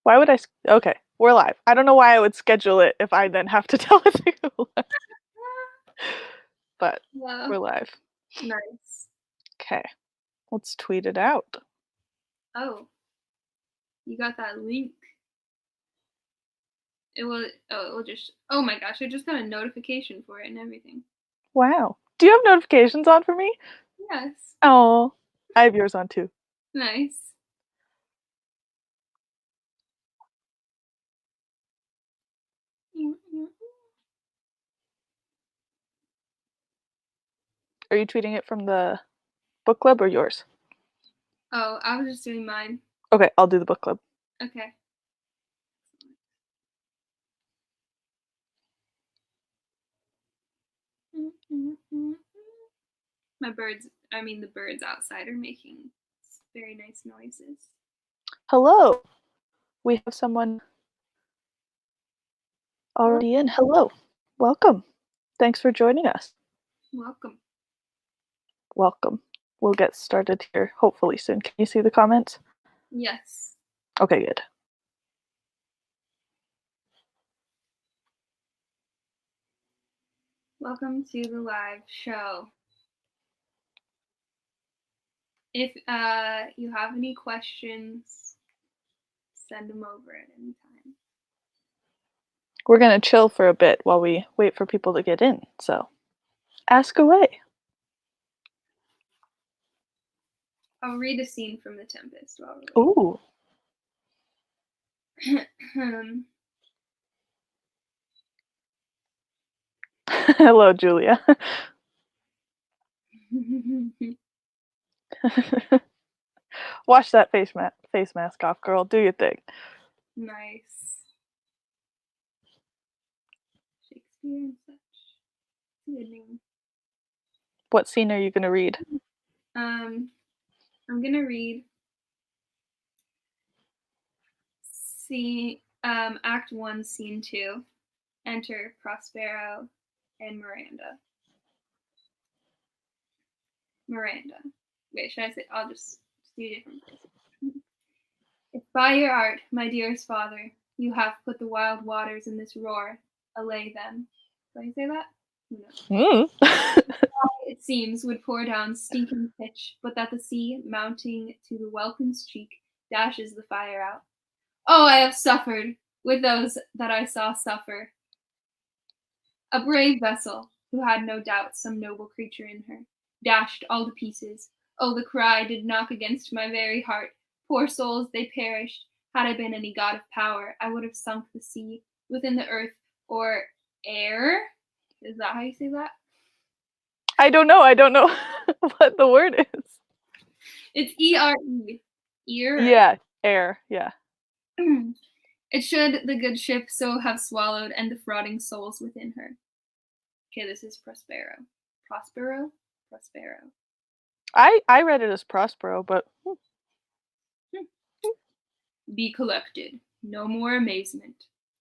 Why would I? Okay, we're live. I don't know why I would schedule it if I then have to tell it to go live. But Wow. we're live. Nice. Okay, let's tweet it out. Oh, you got that link. It will just, oh my gosh, I just got a notification for it and everything. Wow. Do you have notifications on for me? Yes. Oh, I have yours on too. Nice. Are you tweeting it from the book club or yours? Oh, I was just doing mine. Okay, I'll do the book club. Okay. The birds outside are making very nice noises. Hello. We have someone already in. Hello. Welcome. Thanks for joining us. Welcome. Welcome. We'll get started here hopefully soon. Can you see the comments? Yes. Okay, good. Welcome to the live show. If you have any questions, send them over at any time. We're going to chill for a bit while we wait for people to get in, so ask away. I'll read a scene from The Tempest while we're Ooh. Hello, Julia. Wash that face mask off, girl. Do your thing. Nice. Shakespeare and such. Good name. What scene are you going to read? I'm gonna read Act 1, Scene 2. Enter Prospero and Miranda. Miranda. Wait, should I say? I'll just do different places. If by your art, my dearest father, you have put the wild waters in this roar, allay them. Did I say that? No. It seems would pour down stinking pitch, but that the sea, mounting to the welkin's cheek, dashes the fire out. Oh, I have suffered with those that I saw suffer. A brave vessel, who had no doubt some noble creature in her, dashed all to pieces. Oh, the cry did knock against my very heart. Poor souls, they perished. Had I been any god of power, I would have sunk the sea within the earth or air. Is that how you say that? I don't know what the word is. It's E-R-E. Ear? Yeah, air, yeah. It should the good ship so have swallowed and defrauding souls within her. Okay, this is Prospero. Prospero? Prospero. I read it as Prospero, but... Be collected. No more amazement.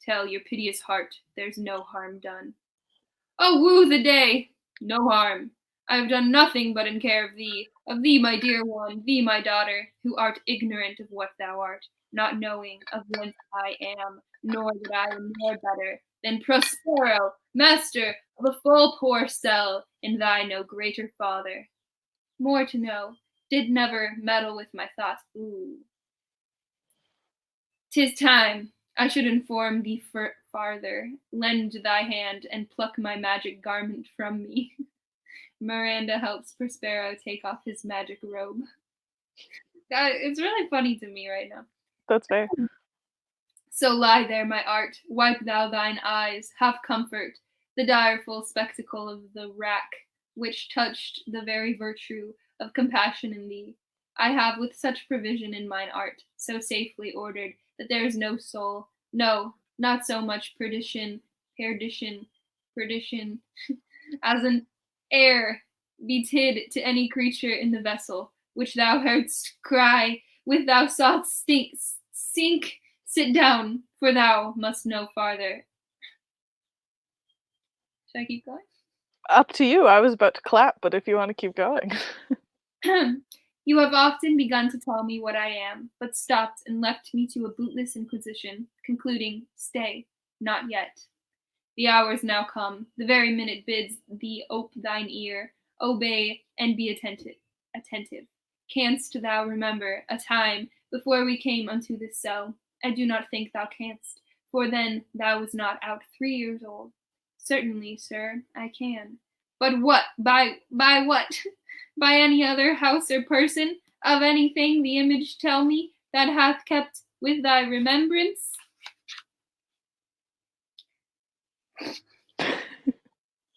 Tell your piteous heart there's no harm done. Oh, woo the day! No harm. I have done nothing but in care of thee, my dear one, thee, my daughter, who art ignorant of what thou art, not knowing of whence I am, nor that I am more better than Prospero, master of a full poor cell, in thy no greater father. More to know, did never meddle with my thoughts. Ooh. 'Tis time I should inform thee farther. Lend thy hand and pluck my magic garment from me. Miranda helps Prospero take off his magic robe. God, it's really funny to me right now. That's fair. So lie there, my art, wipe thou thine eyes, have comfort, the direful spectacle of the rack, which touched the very virtue of compassion in thee. I have with such provision in mine art, so safely ordered, that there is no soul, no, not so much perdition, as an air be tid to any creature in the vessel, which thou heardst cry, with thou saw'st sink, sit down, for thou must know farther. Should I keep going? Up to you. I was about to clap, but if you want to keep going. You have often begun to tell me what I am, but stopped and left me to a bootless inquisition, concluding, Stay, not yet. The hour is now come, the very minute bids thee ope thine ear, obey, and be attentive. Canst thou remember a time before we came unto this cell? I do not think thou canst, for then thou was not out 3 years old. Certainly, sir, I can. But what? By what? By any other house or person, of anything the image tell me, that hath kept with thy remembrance?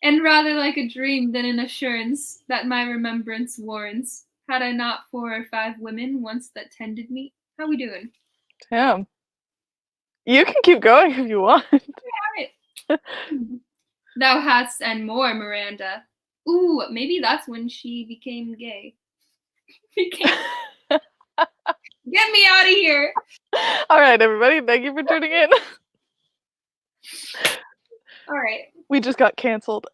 And rather like a dream than an assurance that my remembrance warrants. Had I not 4 or 5 women once that tended me? How we doing? Damn. You can keep going if you want. Alright. Thou hadst and more, Miranda. Ooh, maybe that's when she became gay. Get me out of here! All right, everybody, thank you for tuning in. All right. We just got canceled.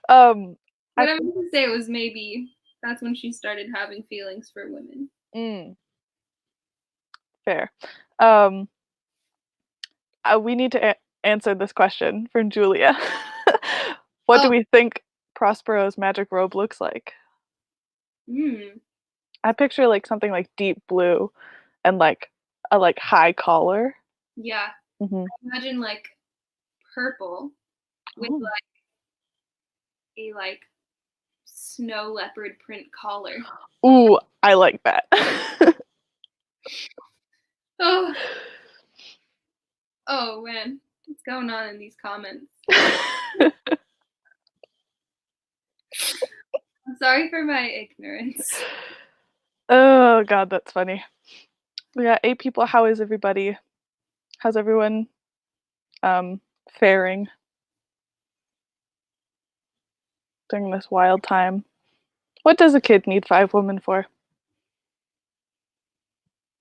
What I meant to say was maybe that's when she started having feelings for women. Fair. We need to answer this question from Julia. What do we think Prospero's magic robe looks like? I picture like something like deep blue and like a like high collar. Yeah. Mm-hmm. I imagine like purple with like a like snow leopard print collar. Ooh, I like that. Oh man, what's going on in these comments? I'm sorry for my ignorance. Oh god, that's funny. We got 8 people. How is everybody? How's everyone faring during this wild time? What does a kid need 5 women for?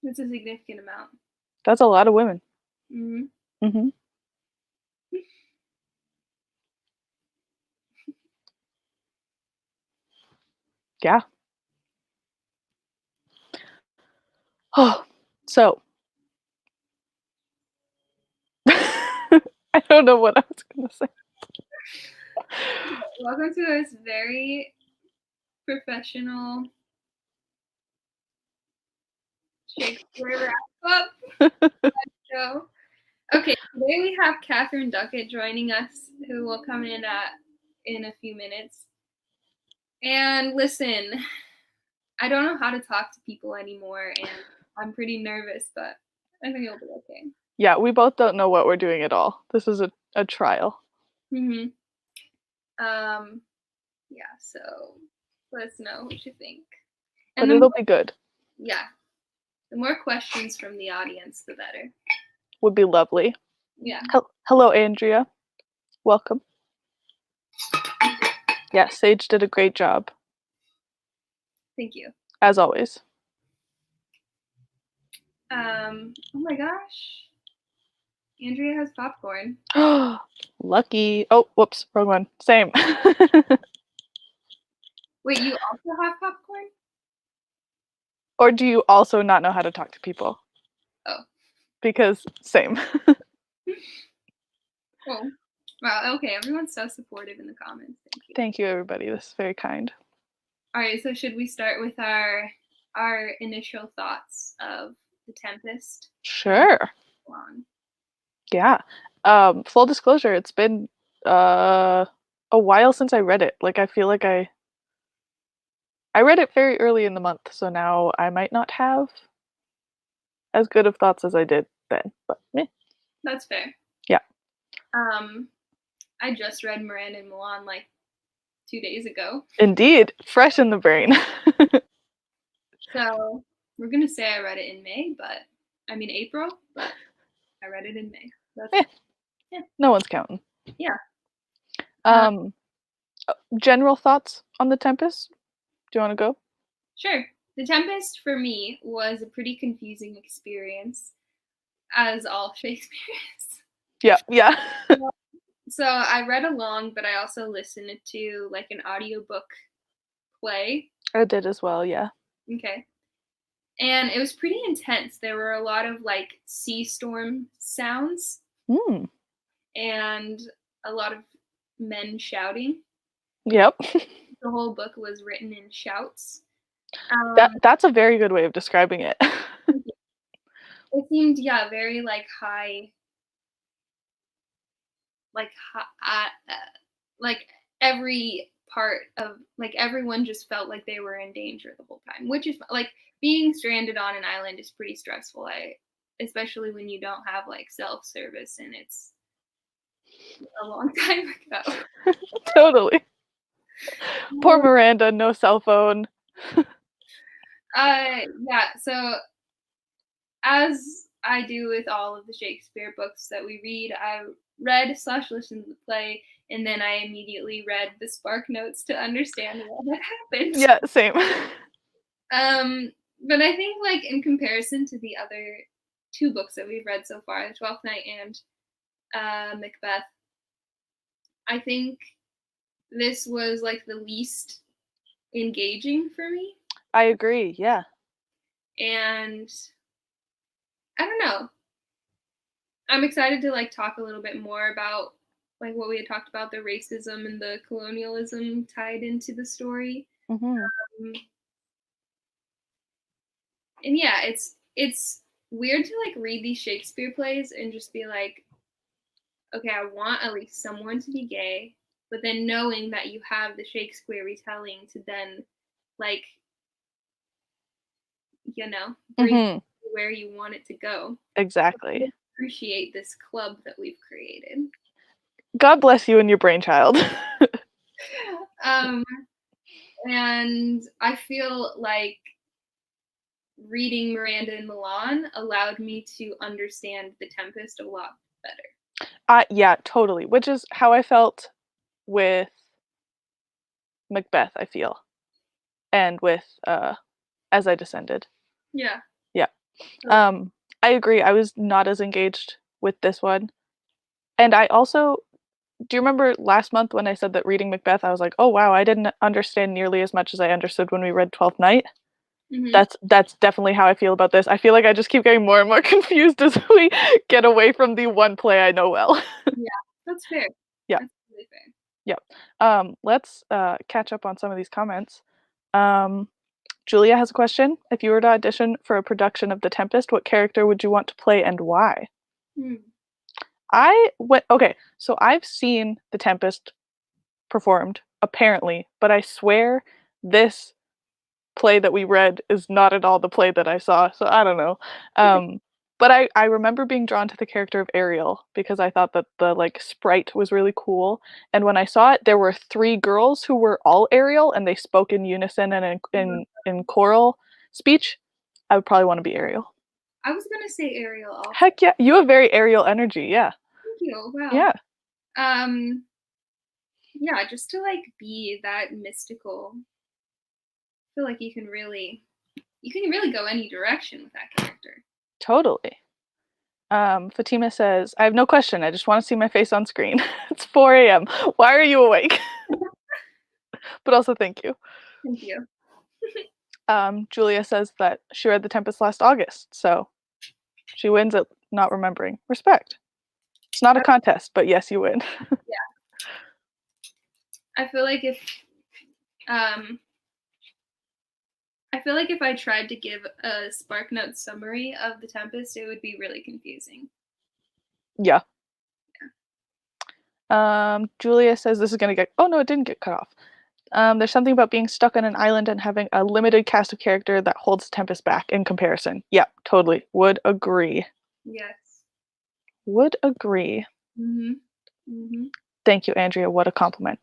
That's a significant amount. That's a lot of women. Mm-hmm. Yeah. Oh, so I don't know what I was gonna say. Welcome to this very professional Shakesqueer wrap-up show. Okay, today we have Katharine Duckett joining us, who will come in a few minutes. And listen, I don't know how to talk to people anymore, and I'm pretty nervous, but I think it'll be okay. Yeah, we both don't know what we're doing at all. This is a trial. Yeah, so let us know what you think. But it'll be good. Yeah. The more questions from the audience, the better. Would be lovely. Yeah. Hello, Andrea. Welcome. Yeah, Sage did a great job. Thank you. As always. Oh my gosh. Andrea has popcorn. Lucky. Oh, whoops, wrong one. Same. Wait, you also have popcorn? Or do you also not know how to talk to people? Oh. Because same. Oh. Wow, okay, everyone's so supportive in the comments. Thank you. Thank you, everybody. This is very kind. All right, so should we start with our initial thoughts of The Tempest? Sure. Yeah. Full disclosure, it's been a while since I read it. Like I feel like I read it very early in the month, so now I might not have as good of thoughts as I did then, but meh. That's fair. Yeah. I just read Miranda and Milan like 2 days ago. Indeed, fresh in the brain. So we're gonna say I read it in April, but I read it in May. Yeah. No one's counting. Yeah. General thoughts on The Tempest? Do you want to go? Sure. The Tempest for me was a pretty confusing experience, as all Shakespeare is. Yeah. So I read along, but I also listened to like an audiobook play. I did as well, yeah. Okay. And it was pretty intense. There were a lot of like sea storm sounds and a lot of men shouting. Yep. The whole book was written in shouts. That's a very good way of describing it. It seemed, yeah, very like high, like like every part of like everyone just felt like they were in danger the whole time, which is like being stranded on an island is pretty stressful. Especially when you don't have like self-service and it's a long time ago. Totally. Poor Miranda, no cell phone. Yeah, so as I do with all of the Shakespeare books that we read, I read/listened to the play, and then I immediately read the Spark Notes to understand what had happened. Yeah, same. But I think, like, in comparison to the other two books that we've read so far, The Twelfth Night and Macbeth, I think this was like the least engaging for me. I agree, yeah. And I don't know. I'm excited to like talk a little bit more about like what we had talked about, the racism and the colonialism tied into the story. And yeah, it's weird to like read these Shakespeare plays and just be like, okay, I want at least someone to be gay, but then knowing that you have the Shakespeare retelling to then like, bring where you want it to go. Exactly. I appreciate this club that we've created. God bless you and your brainchild. And I feel like reading Miranda and Milan allowed me to understand the Tempest a lot better. Yeah, totally. Which is how I felt with Macbeth, I feel. And with As I Descended. Yeah. Yeah. I agree. I was not as engaged with this one. And I also, do you remember last month when I said that reading Macbeth, I was like, oh wow, I didn't understand nearly as much as I understood when we read Twelfth Night. That's definitely how I feel about this. I feel like I just keep getting more and more confused as we get away from the one play I know well. Yeah, that's fair. Yeah. That's really fair. Yeah. Let's catch up on some of these comments. Julia has a question. If you were to audition for a production of The Tempest, what character would you want to play and why? Okay, so I've seen The Tempest performed, apparently, but I swear this play that we read is not at all the play that I saw, so I don't know. But I remember being drawn to the character of Ariel because I thought that the like sprite was really cool. And when I saw it, there were 3 girls who were all Ariel and they spoke in unison and in choral speech. I would probably want to be Ariel. I was gonna say Ariel also. Heck yeah, you have very Ariel energy, yeah. Thank you. Wow. Yeah. Yeah, just to like be that mystical. I feel like you can really go any direction with that character. Totally. Fatima says, I have no question. I just want to see my face on screen. It's 4 a.m. Why are you awake? But also, thank you. Thank you. Julia says that she read The Tempest last August, so she wins at not remembering. Respect. It's not a contest, but yes, you win. Yeah. I feel like if I tried to give a SparkNotes summary of The Tempest, it would be really confusing. Yeah. Julia says this is gonna get. Oh no, it didn't get cut off. There's something about being stuck on an island and having a limited cast of character that holds Tempest back in comparison. Yeah, totally. Would agree. Yes. Would agree. Thank you, Andrea. What a compliment.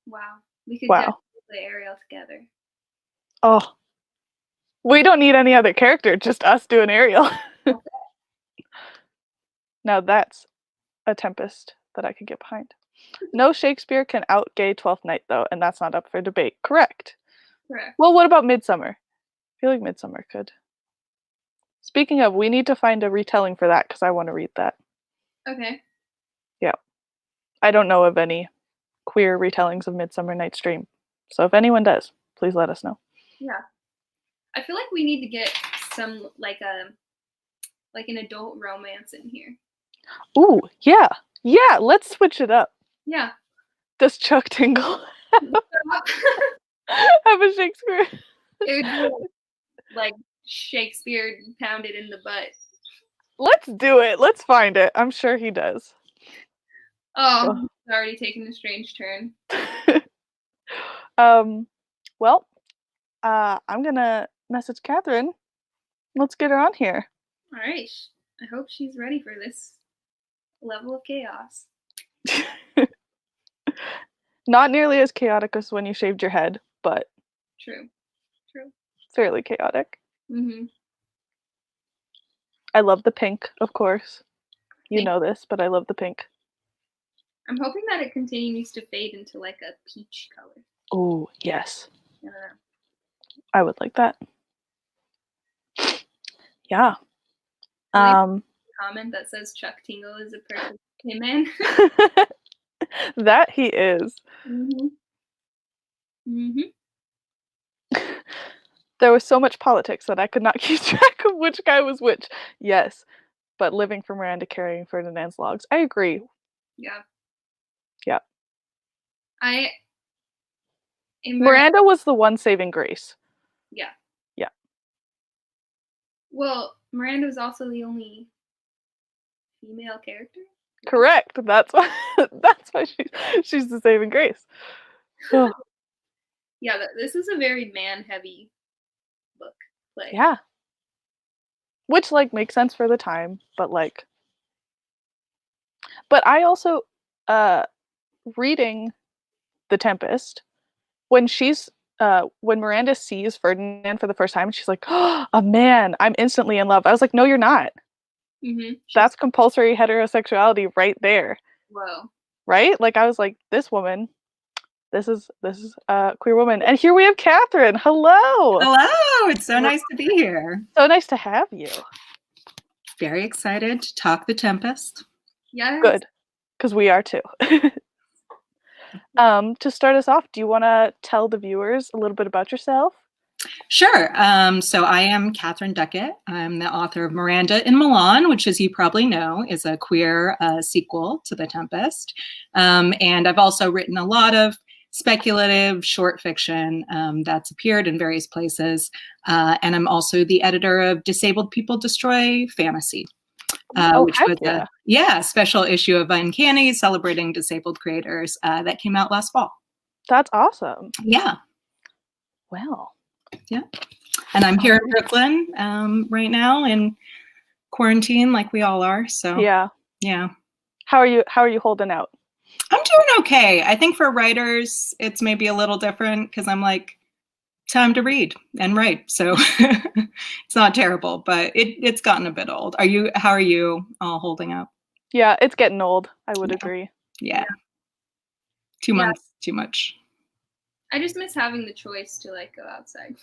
Wow. We could definitely play Ariel together. Oh. We don't need any other character, just us doing Ariel. Okay. Now that's a Tempest that I could get behind. No Shakespeare can out-gay Twelfth Night, though, and that's not up for debate. Correct. Well, what about Midsummer? I feel like Midsummer could. Speaking of, we need to find a retelling for that, because I want to read that. Okay. Yeah. I don't know of any queer retellings of Midsummer Night's Dream, so if anyone does, please let us know. Yeah. I feel like we need to get some like an adult romance in here. Ooh, yeah. Yeah, let's switch it up. Yeah. Does Chuck Tingle have a Shakespeare? It would be like Shakespeare pounded in the butt. Let's do it. Let's find it. I'm sure he does. Oh, it's already taken a strange turn. Well, I'm gonna message Katharine. Let's get her on here. All right. I hope she's ready for this level of chaos. Not nearly as chaotic as when you shaved your head, but True. fairly chaotic. Mm-hmm. I love the pink, of course. You Pink. know this, but I love the pink. I'm hoping that it continues to fade into like a peach color. Oh, yes. I don't know. I would like that. Yeah. Comment that says Chuck Tingle is a perfect man. That he is. Mm-hmm. Mm-hmm. There was so much politics that I could not keep track of which guy was which. Yes, but living for Miranda carrying Ferdinand's logs. I agree. Yeah. Yeah. Miranda was the one saving grace. Yeah. Yeah. Well, Miranda was also the only female character. Correct. That's why she's the saving grace. Oh. Yeah, this is a very man-heavy book. Play. Yeah. Which like makes sense for the time, but I also reading The Tempest, when Miranda sees Ferdinand for the first time, she's like, "Oh, a man, I'm instantly in love." I was like, "No, you're not." Mm-hmm. That's compulsory heterosexuality right there. Whoa. Right? Like I was like, this woman, this is a queer woman. And here we have Katharine. Hello. Hello. It's so nice to be here. So nice to have you. Very excited to talk The Tempest. Yes. Good. Because we are too. To start us off, do you want to tell the viewers a little bit about yourself? Sure. So I am Katharine Duckett. I'm the author of Miranda in Milan, which, as you probably know, is a queer sequel to The Tempest. And I've also written a lot of speculative short fiction that's appeared in various places. And I'm also the editor of Disabled People Destroy Fantasy, which was a special issue of Uncanny celebrating disabled creators that came out last fall. That's awesome. Yeah. Wow. Yeah. And I'm here in Brooklyn right now in quarantine like we all are. So yeah. How are you holding out? I'm doing okay. I think for writers, it's maybe a little different because I'm like, time to read and write. So it's not terrible, but it's gotten a bit old. How are you all holding up? Yeah, it's getting old. I would agree. Yeah. 2 months, too much. I just miss having the choice to like go outside.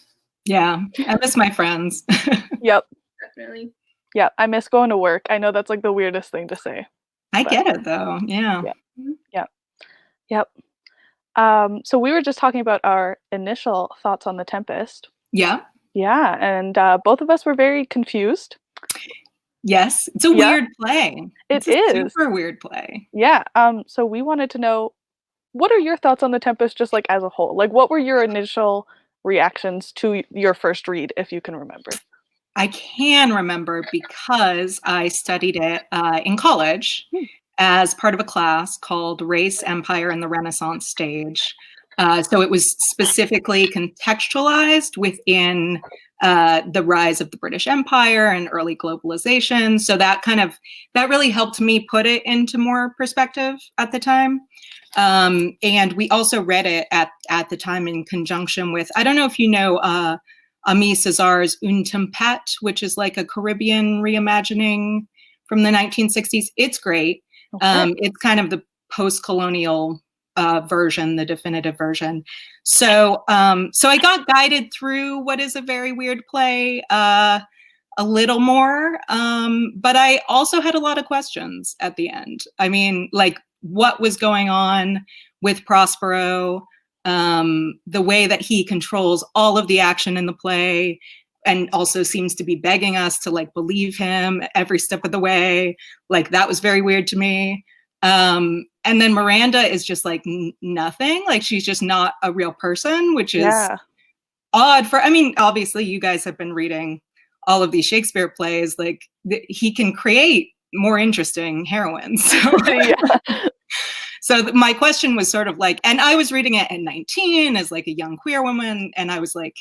Yeah, I miss my friends. Yep. Definitely. Yeah, I miss going to work. I know that's like the weirdest thing to say. I get it though. Yeah. Yep. So we were just talking about our initial thoughts on The Tempest. Yeah. Yeah, and both of us were very confused. Yes, it's a weird play. It's a super weird play. Yeah. So we wanted to know, what are your thoughts on The Tempest just like as a whole? Like what were your initial reactions to your first read, if you can remember? I can remember because I studied it in college as part of a class called Race, Empire, and the Renaissance Stage. So it was specifically contextualized within the rise of the British Empire and early globalization. So that really helped me put it into more perspective at the time. And we also read it at the time in conjunction with, I don't know if you know, Aimé César's Une Tempête, which is like a Caribbean reimagining from the 1960s. It's great. Okay. It's kind of the post-colonial version, the definitive version. So I got guided through what is a very weird play a little more, but I also had a lot of questions at the end. I mean, like, what was going on with Prospero? the way that he controls all of the action in the play, and also seems to be begging us to like believe him every step of the way. Like that was very weird to me. And then Miranda is just like nothing. Like she's just not a real person, which is odd for, I mean, obviously you guys have been reading all of these Shakespeare plays. Like he can create more interesting heroines. So my question was sort of like, and I was reading it at 19 as like a young queer woman, and I was like,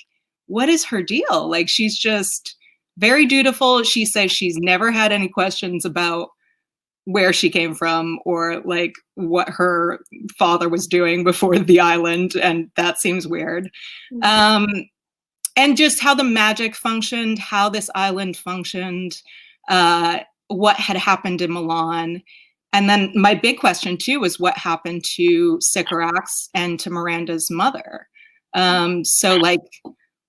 what is her deal? Like, she's just very dutiful. She says she's never had any questions about where she came from or like what her father was doing before the island, and that seems weird. And just how the magic functioned, how this island functioned, what had happened in Milan. And then my big question too was what happened to Sycorax and to Miranda's mother. So like,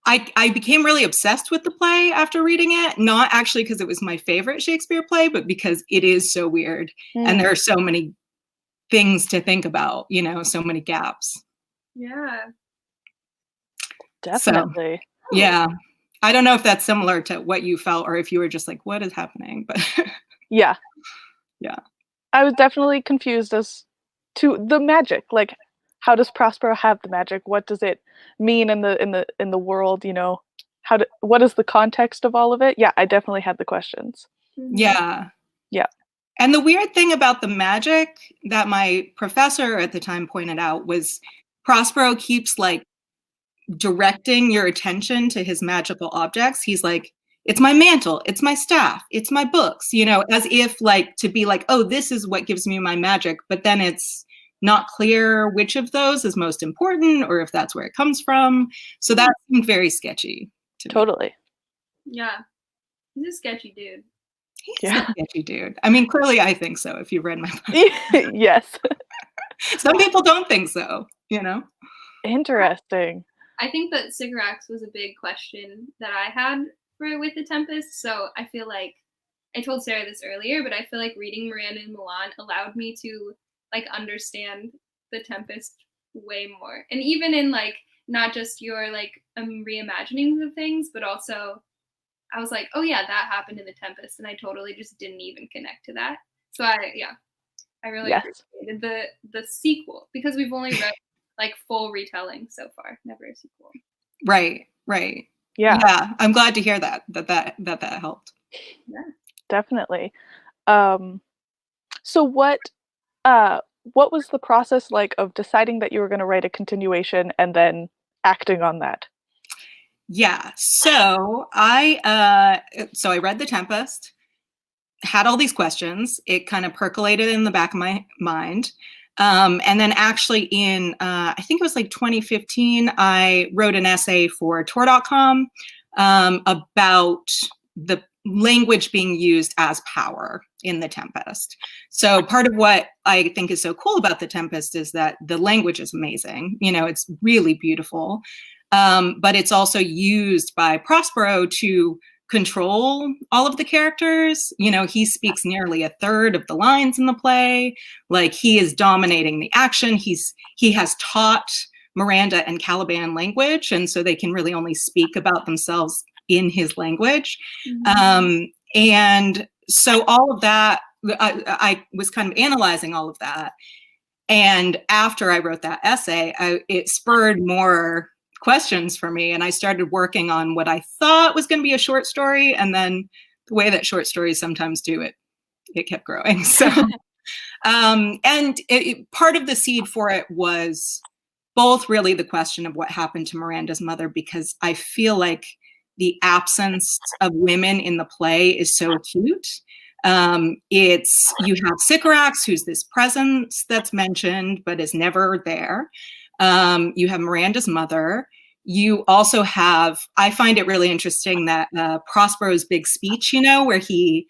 I became really obsessed with the play after reading it, not actually because it was my favorite Shakespeare play, but because it is so weird. And there are so many things to think about, you know, so many gaps. Yeah. Definitely. So, yeah. I don't know if that's similar to what you felt or if you were just like, what is happening? But yeah. I was definitely confused as to the magic. Like, how does Prospero have the magic? What does it mean in the world? You know, what is the context of all of it? Yeah, I definitely had the questions. Yeah. And the weird thing about the magic that my professor at the time pointed out was Prospero keeps like directing your attention to his magical objects. He's like, it's my mantle, it's my staff, it's my books, you know, as if like to be like, oh, this is what gives me my magic. But then it's not clear which of those is most important or if that's where it comes from. So that seemed very sketchy to me. Yeah. He's a sketchy dude. He's a sketchy dude. I mean, clearly I think so if you've read my book. Yes. Some people don't think so, you know? Interesting. I think that Sycorax was a big question that I had with the Tempest. So I feel like, I told Sarah this earlier, but I feel like reading Miranda and Milan allowed me to like understand the Tempest way more. And even in like, not just your like reimaginings of things, but also I was like, oh yeah, that happened in the Tempest. And I totally just didn't even connect to that. So I really appreciated the sequel, because we've only read like full retelling so far, never a sequel. Right. Yeah. I'm glad to hear that helped. Yeah, definitely. So what was the process like of deciding that you were going to write a continuation and then acting on that? Yeah. So I read The Tempest, had all these questions. It kind of percolated in the back of my mind. And then actually in, I think it was like 2015, I wrote an essay for Tor.com about the language being used as power in The Tempest. So part of what I think is so cool about The Tempest is that the language is amazing. You know, it's really beautiful. But it's also used by Prospero to control all of the characters. You know, he speaks nearly a third of the lines in the play. Like, he is dominating the action. He has taught Miranda and Caliban language, and so they can really only speak about themselves in his language. And so all of that, I was kind of analyzing all of that. And after I wrote that essay, it spurred more questions for me, and I started working on what I thought was going to be a short story, and then the way that short stories sometimes do it kept growing. So and part of the seed for it was both really the question of what happened to Miranda's mother, because I feel like the absence of women in the play is so acute. You have Sycorax, who's this presence that's mentioned but is never there. You have Miranda's mother. You also have, I find it really interesting that Prospero's big speech, you know, where he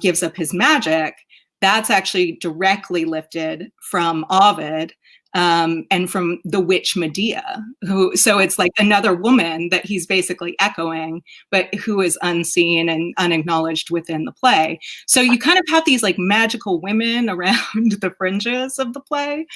gives up his magic, that's actually directly lifted from Ovid and from the witch Medea, so it's like another woman that he's basically echoing, but who is unseen and unacknowledged within the play. So you kind of have these like magical women around the fringes of the play.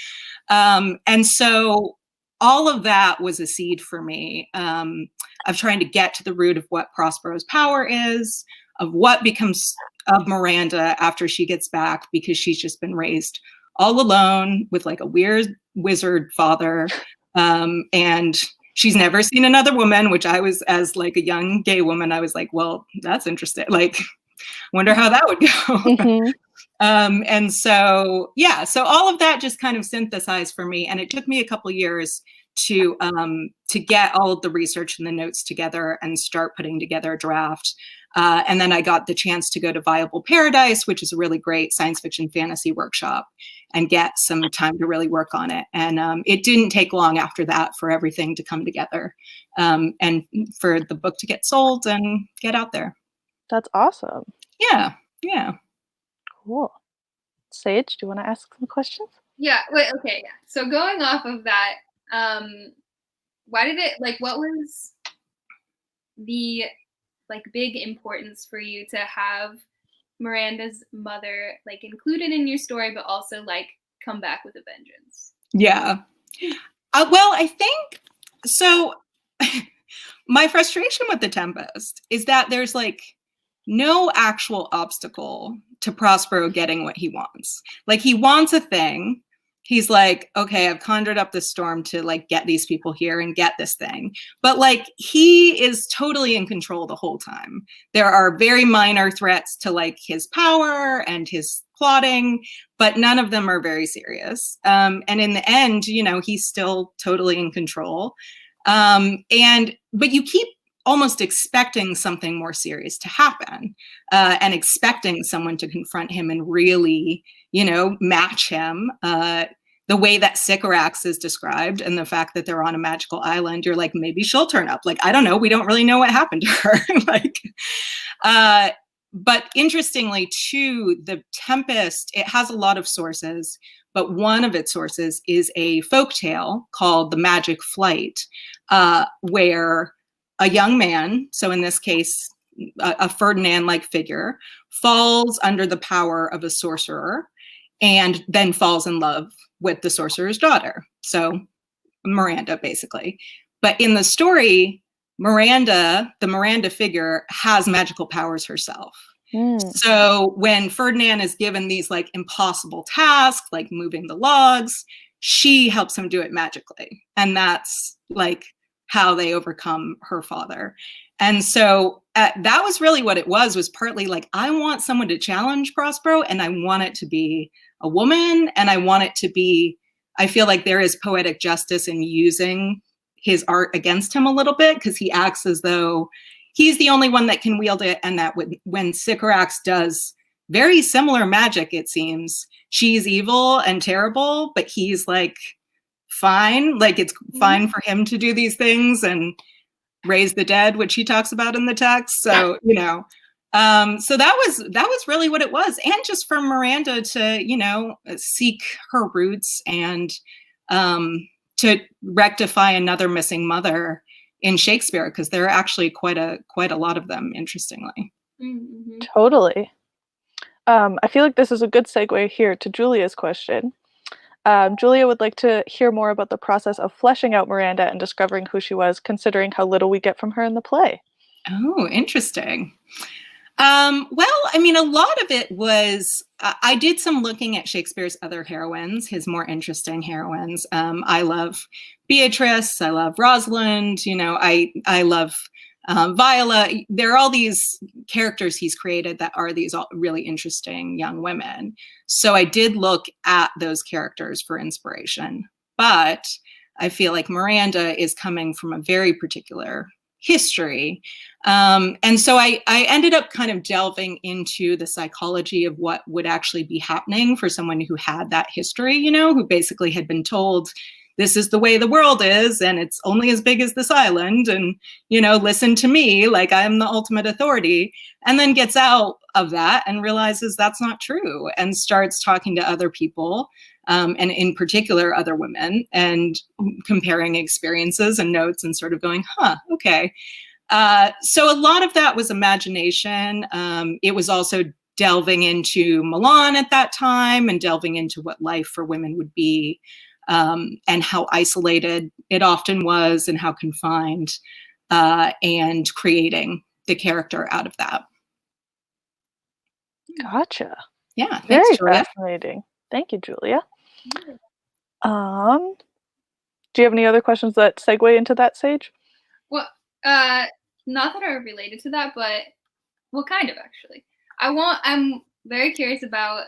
And so all of that was a seed for me of trying to get to the root of what Prospero's power is, of what becomes of Miranda after she gets back, because she's just been raised all alone with like a weird wizard father. And she's never seen another woman, which I was, as like a young gay woman, I was like, well, that's interesting. Like, wonder how that would go. Mm-hmm. And so, yeah, so all of that just kind of synthesized for me. And it took me a couple years to get all of the research and the notes together and start putting together a draft. And then I got the chance to go to Viable Paradise, which is a really great science fiction fantasy workshop, and get some time to really work on it. And it didn't take long after that for everything to come together and for the book to get sold and get out there. That's awesome. Yeah, yeah. Cool. Sage, do you want to ask some questions? Yeah, wait, okay, yeah. So going off of that, why did it, like, what was the, like, big importance for you to have Miranda's mother, like, included in your story, but also, like, come back with a vengeance? Yeah. Well, I think, so my frustration with the Tempest is that there's, like, no actual obstacle to Prospero getting what he wants. Like, he wants a thing. He's like, okay, I've conjured up this storm to like get these people here and get this thing. But like, he is totally in control the whole time. There are very minor threats to like his power and his plotting, but none of them are very serious. And in the end, you know, he's still totally in control. But you keep almost expecting something more serious to happen, and expecting someone to confront him and really, you know, match him. The way that Sycorax is described and the fact that they're on a magical island, you're like, maybe she'll turn up. Like, I don't know. We don't really know what happened to her. Like, but interestingly too, the Tempest, it has a lot of sources, but one of its sources is a folktale called The Magic Flight, where a young man, so in this case, a Ferdinand-like figure, falls under the power of a sorcerer and then falls in love with the sorcerer's daughter. So Miranda, basically. But in the story, Miranda, the Miranda figure, has magical powers herself. So when Ferdinand is given these like impossible tasks, like moving the logs, she helps him do it magically. And that's like how they overcome her father. And so that was really what it was partly like, I want someone to challenge Prospero, and I want it to be a woman, and I want it to be, I feel like there is poetic justice in using his art against him a little bit, because he acts as though he's the only one that can wield it, and that when Sycorax does very similar magic, it seems, she's evil and terrible, but he's like, fine, like it's fine for him to do these things and raise the dead, which he talks about in the text. So, you know, so that was really what it was. And just for Miranda to, you know, seek her roots and to rectify another missing mother in Shakespeare, because there are actually quite a lot of them, interestingly. Mm-hmm. Totally. I feel like this is a good segue here to Julia's question. Julia would like to hear more about the process of fleshing out Miranda and discovering who she was, considering how little we get from her in the play. Oh, interesting. Well, I mean, a lot of it was, I did some looking at Shakespeare's other heroines, his more interesting heroines. I love Beatrice, I love Rosalind, you know, I love Viola. There are all these characters he's created that are these really interesting young women. So I did look at those characters for inspiration, but I feel like Miranda is coming from a very particular history. And so I ended up kind of delving into the psychology of what would actually be happening for someone who had that history, you know, who basically had been told, this is the way the world is, and it's only as big as this island, and, you know, listen to me, like I'm the ultimate authority, and then gets out of that and realizes that's not true, and starts talking to other people, and in particular other women, and comparing experiences and notes and sort of going, huh, okay. So a lot of that was imagination. It was also delving into Milan at that time and delving into what life for women would be and how isolated it often was and how confined, and creating the character out of that. Gotcha. Yeah, thanks, Very Julia. fascinating. Thank you, Julia. Do you have any other questions that segue into that, Sage? Well, not that are related to that, but well, kind of actually. I'm very curious about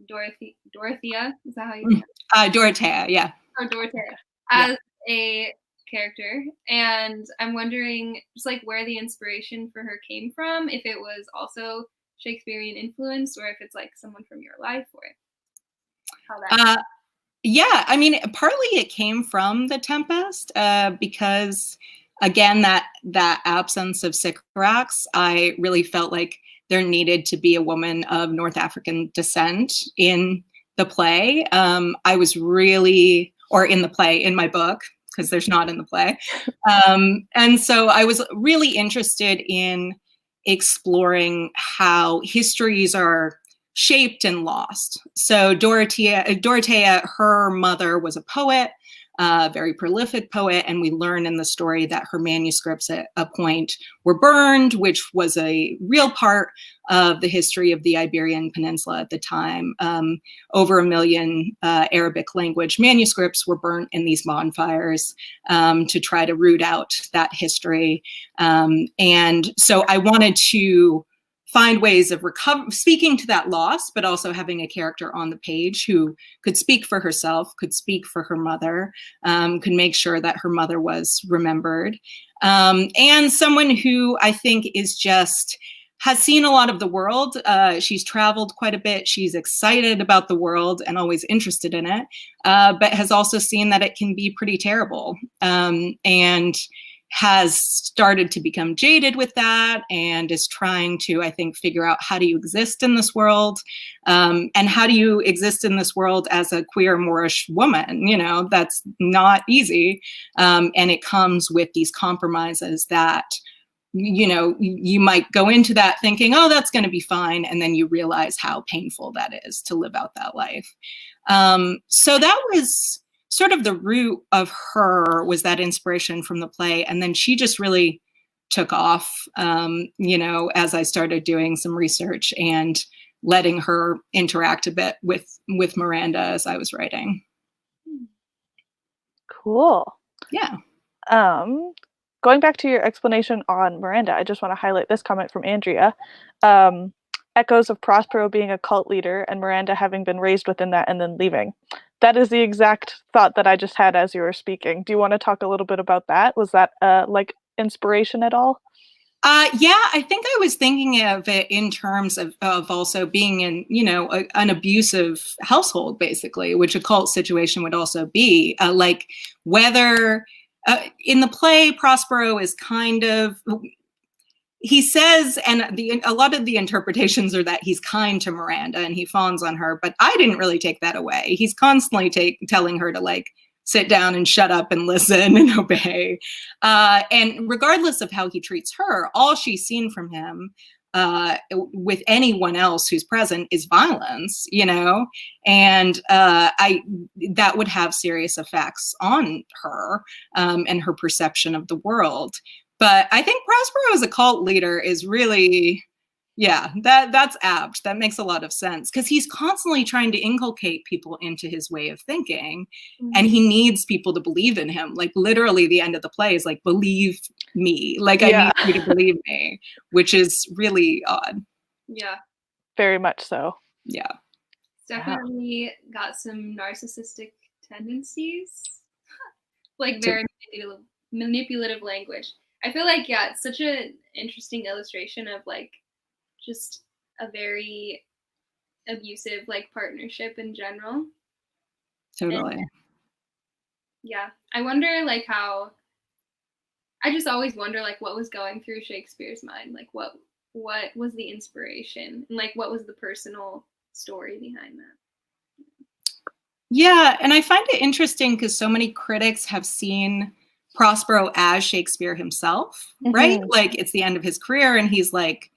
Dorothea. Is that how you say it? Dorothea, yeah. Oh, Dorothea as a character, and I'm wondering just like where the inspiration for her came from, if it was also Shakespearean influence, or if it's like someone from your life, or how that. Yeah, I mean, partly it came from the Tempest, because again, that absence of Sycorax, I really felt like there needed to be a woman of North African descent in the play. I was really, or in the play, in my book, because there's not in the play. And so I was really interested in exploring how histories are shaped and lost. So Dorothea, her mother was a poet, a very prolific poet, and we learn in the story that her manuscripts at a point were burned, which was a real part of the history of the Iberian Peninsula at the time. Over 1 million Arabic language manuscripts were burnt in these bonfires to try to root out that history. And so I wanted to find ways of speaking to that loss, but also having a character on the page who could speak for herself, could speak for her mother, could make sure that her mother was remembered. And someone who I think has seen a lot of the world. She's traveled quite a bit. She's excited about the world and always interested in it, but has also seen that it can be pretty terrible, and has started to become jaded with that, and is trying to, I think, figure out how do you exist in this world, and how do you exist in this world as a queer Moorish woman. You know, that's not easy, and it comes with these compromises that, you know, you might go into that thinking, oh, that's going to be fine, and then you realize how painful that is to live out that life. So that was sort of the root of her, was that inspiration from the play. And then she just really took off, you know, as I started doing some research and letting her interact a bit with Miranda as I was writing. Cool. Yeah. Going back to your explanation on Miranda, I just want to highlight this comment from Andrea. Echoes of Prospero being a cult leader and Miranda having been raised within that and then leaving. That is the exact thought that I just had as you were speaking. Do you want to talk a little bit about that? Was that like inspiration at all? Yeah, I think I was thinking of it in terms of also being in, you know, an abusive household, basically, which a cult situation would also be. Like whether in the play, Prospero is kind of, he says, and a lot of the interpretations are that he's kind to Miranda and he fawns on her, but I didn't really take that away. He's constantly telling her to like sit down and shut up and listen and obey. And regardless of how he treats her, all she's seen from him with anyone else who's present is violence, you know, and that would have serious effects on her and her perception of the world. But I think Prospero as a cult leader is really, yeah, that's apt. That makes a lot of sense because he's constantly trying to inculcate people into his way of thinking, and he needs people to believe in him. Like literally the end of the play is like, believe me. Like I need you to believe me, which is really odd. Yeah. Very much so. Yeah. Definitely got some narcissistic tendencies. Like very manipulative language. I feel like, yeah, it's such an interesting illustration of like just a very abusive like partnership in general. Totally. And, yeah. I wonder like how, I just always wonder like what was going through Shakespeare's mind, like what was the inspiration and like what was the personal story behind that. Yeah, and I find it interesting because so many critics have seen Prospero as Shakespeare himself, right? Like it's the end of his career and he's like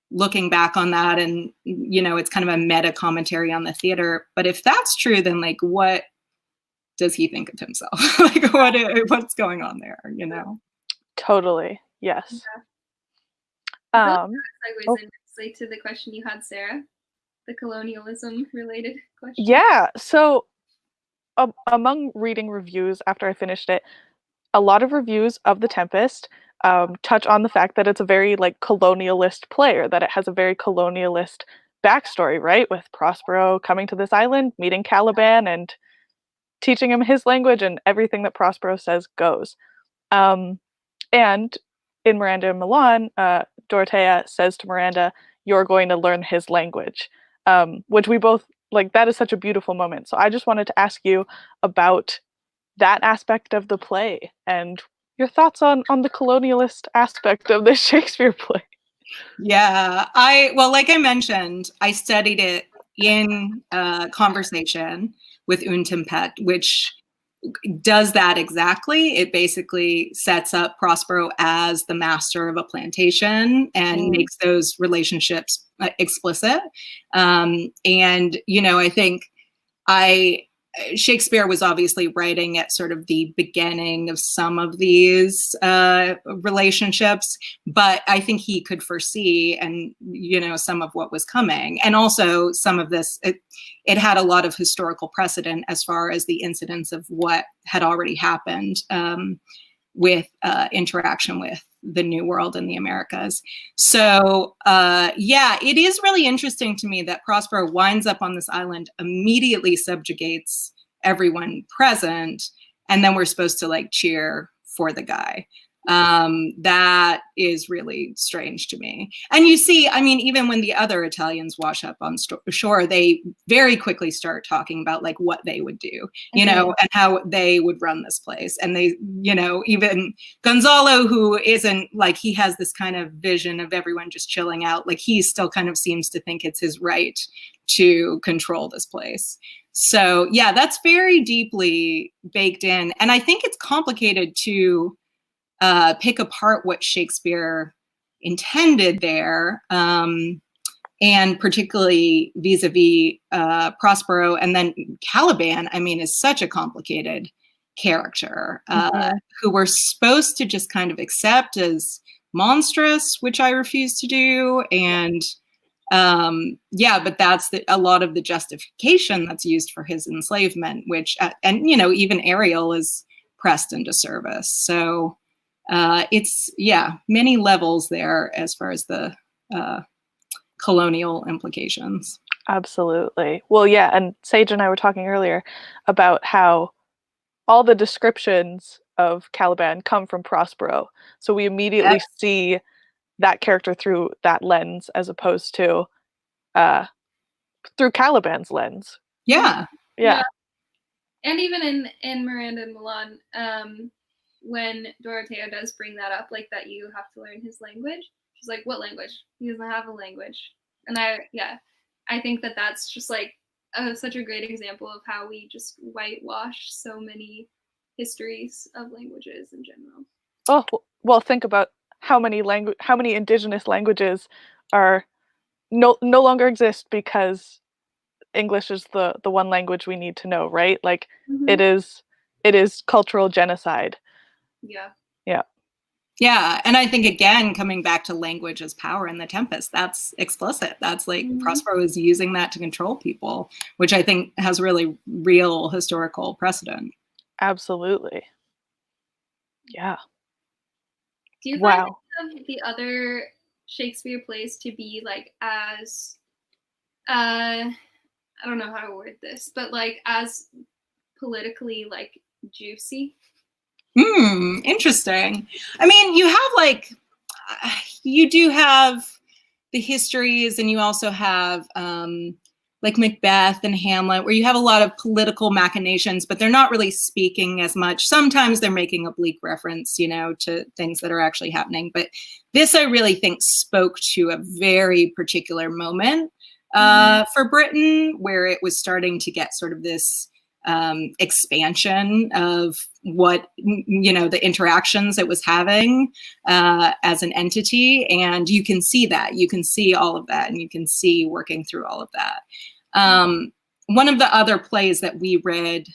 looking back on that and, you know, it's kind of a meta commentary on the theater. But if that's true, then like what does he think of himself? Like what's going on there, you know? Totally. Yes. I feel like that segues Oh. in nicely to the question you had, Sarah, the colonialism related question. Yeah. So among reading reviews after I finished it, a lot of reviews of The Tempest touch on the fact that it's a very like colonialist play, or that it has a very colonialist backstory, right? With Prospero coming to this island, meeting Caliban, and teaching him his language, and everything that Prospero says goes. And in Miranda and Milan, Dorothea says to Miranda, "You're going to learn his language," which we both like. That is such a beautiful moment. So I just wanted to ask you about that aspect of the play and your thoughts on the colonialist aspect of this Shakespeare play. Yeah, well, like I mentioned, I studied it in conversation with Un Tempête, which does that exactly. It basically sets up Prospero as the master of a plantation and makes those relationships explicit. And, you know, I think Shakespeare was obviously writing at sort of the beginning of some of these relationships, but I think he could foresee and, you know, some of what was coming. And also some of this, it had a lot of historical precedent as far as the incidents of what had already happened with interaction with the New World and the Americas. So yeah, it is really interesting to me that Prospero winds up on this island, immediately subjugates everyone present, and then we're supposed to like cheer for the guy. That is really strange to me. And you see, I mean, even when the other Italians wash up on shore, they very quickly start talking about like what they would do, you know, and how they would run this place. And they, you know, even Gonzalo, who isn't like, he has this kind of vision of everyone just chilling out. Like he still kind of seems to think it's his right to control this place. So yeah, that's very deeply baked in. And I think it's complicated to pick apart what Shakespeare intended there, and particularly vis-a-vis Prospero. And then Caliban, I mean, is such a complicated character who we're supposed to just kind of accept as monstrous, which I refuse to do. And yeah, but that's a lot of the justification that's used for his enslavement, which, and, you know, even Ariel is pressed into service. So it's, yeah, many levels there as far as the colonial implications. Absolutely. Well, yeah, and Sage and I were talking earlier about how all the descriptions of Caliban come from Prospero. So we immediately see that character through that lens as opposed to through Caliban's lens. Yeah. And even in Miranda and Milan, when Dorothea does bring that up, like that you have to learn his language, she's like, what language? He doesn't have a language. And I think that that's just like such a great example of how we just whitewash so many histories of languages in general. Oh, well, think about how many indigenous languages are no longer exist because English is the one language we need to know, right? Like it is cultural genocide. Yeah, and I think again, coming back to language as power in The Tempest, that's explicit. That's like Prospero is using that to control people, which I think has really real historical precedent. Absolutely. Yeah. Do you find the other Shakespeare plays to be like as I don't know how to word this, but like as politically like juicy? Interesting. I mean, you have like, you do have the histories, and you also have like Macbeth and Hamlet, where you have a lot of political machinations, but they're not really speaking as much. Sometimes they're making oblique reference, you know, to things that are actually happening. But this, I really think, spoke to a very particular moment for Britain, where it was starting to get sort of this expansion of what, you know, the interactions it was having as an entity. And you can see that, you can see all of that, and you can see working through all of that. One of the other plays that we read,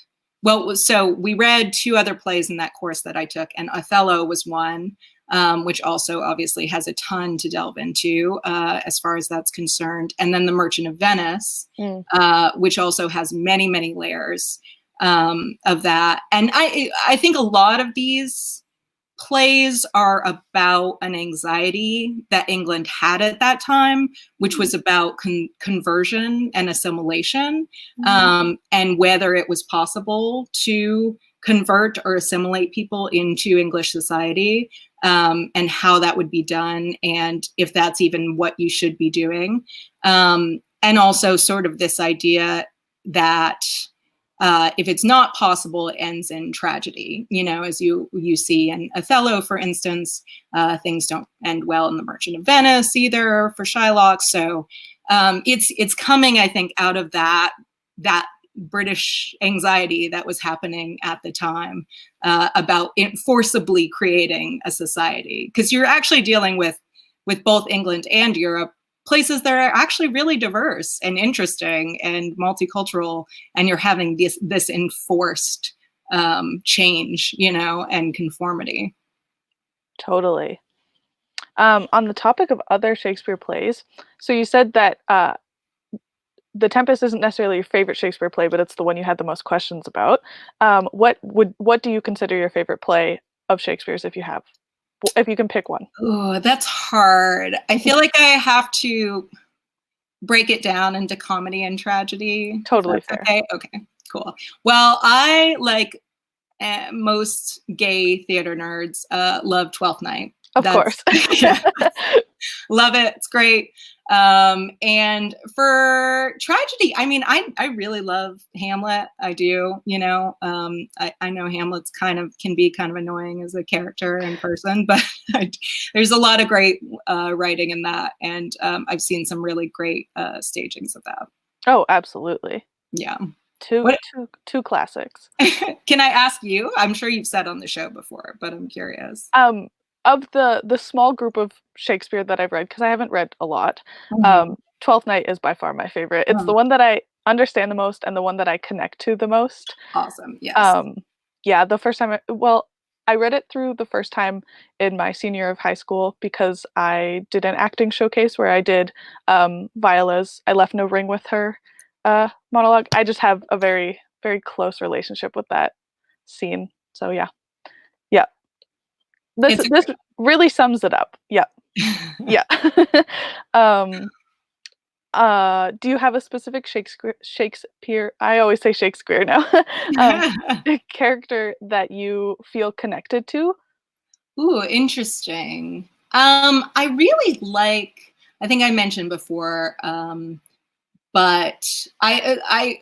well, so we read 2 other plays in that course that I took, and Othello was one, which also obviously has a ton to delve into as far as that's concerned. And then The Merchant of Venice, which also has many, many layers of that. And I think a lot of these plays are about an anxiety that England had at that time, which was about conversion and assimilation, and whether it was possible to convert or assimilate people into English society, and how that would be done, and if that's even what you should be doing. And also sort of this idea that if it's not possible, it ends in tragedy. You know, as you see in Othello, for instance, things don't end well in The Merchant of Venice either for Shylock. So it's coming, I think, out of that British anxiety that was happening at the time about forcibly creating a society, because you're actually dealing with both England and Europe, places that are actually really diverse and interesting and multicultural, and you're having this enforced change, you know, and conformity. Totally. On the topic of other Shakespeare plays, so you said that The Tempest isn't necessarily your favorite Shakespeare play, but it's the one you had the most questions about. What do you consider your favorite play of Shakespeare's, if you can pick one? Oh, that's hard. I feel like I have to break it down into comedy and tragedy. Totally fair. Okay, cool. Well, I, like most gay theater nerds, love Twelfth Night. Of course. Yeah. Love it. It's great. And for tragedy, I mean, I really love Hamlet. I do, you know. I know Hamlet's can be kind of annoying as a character in person, but there's a lot of great writing in that, and I've seen some really great stagings of that. Oh, absolutely. Yeah. Two classics. Can I ask you? I'm sure you've said on the show before, but I'm curious. Of the small group of Shakespeare that I've read, because I haven't read a lot, Twelfth Night is by far my favorite. It's the one that I understand the most and the one that I connect to the most. Awesome. Yes. Yeah, the first time I read it through the first time in my senior year of high school, because I did an acting showcase where I did Viola's I Left No Ring with Her monologue. I just have a very, very close relationship with that scene. So yeah. This really sums it up. Yeah. Yeah. Do you have a specific Shakespeare? I always say Shakespeare now. Character that you feel connected to? Ooh, interesting. I really like, I think I mentioned before, but I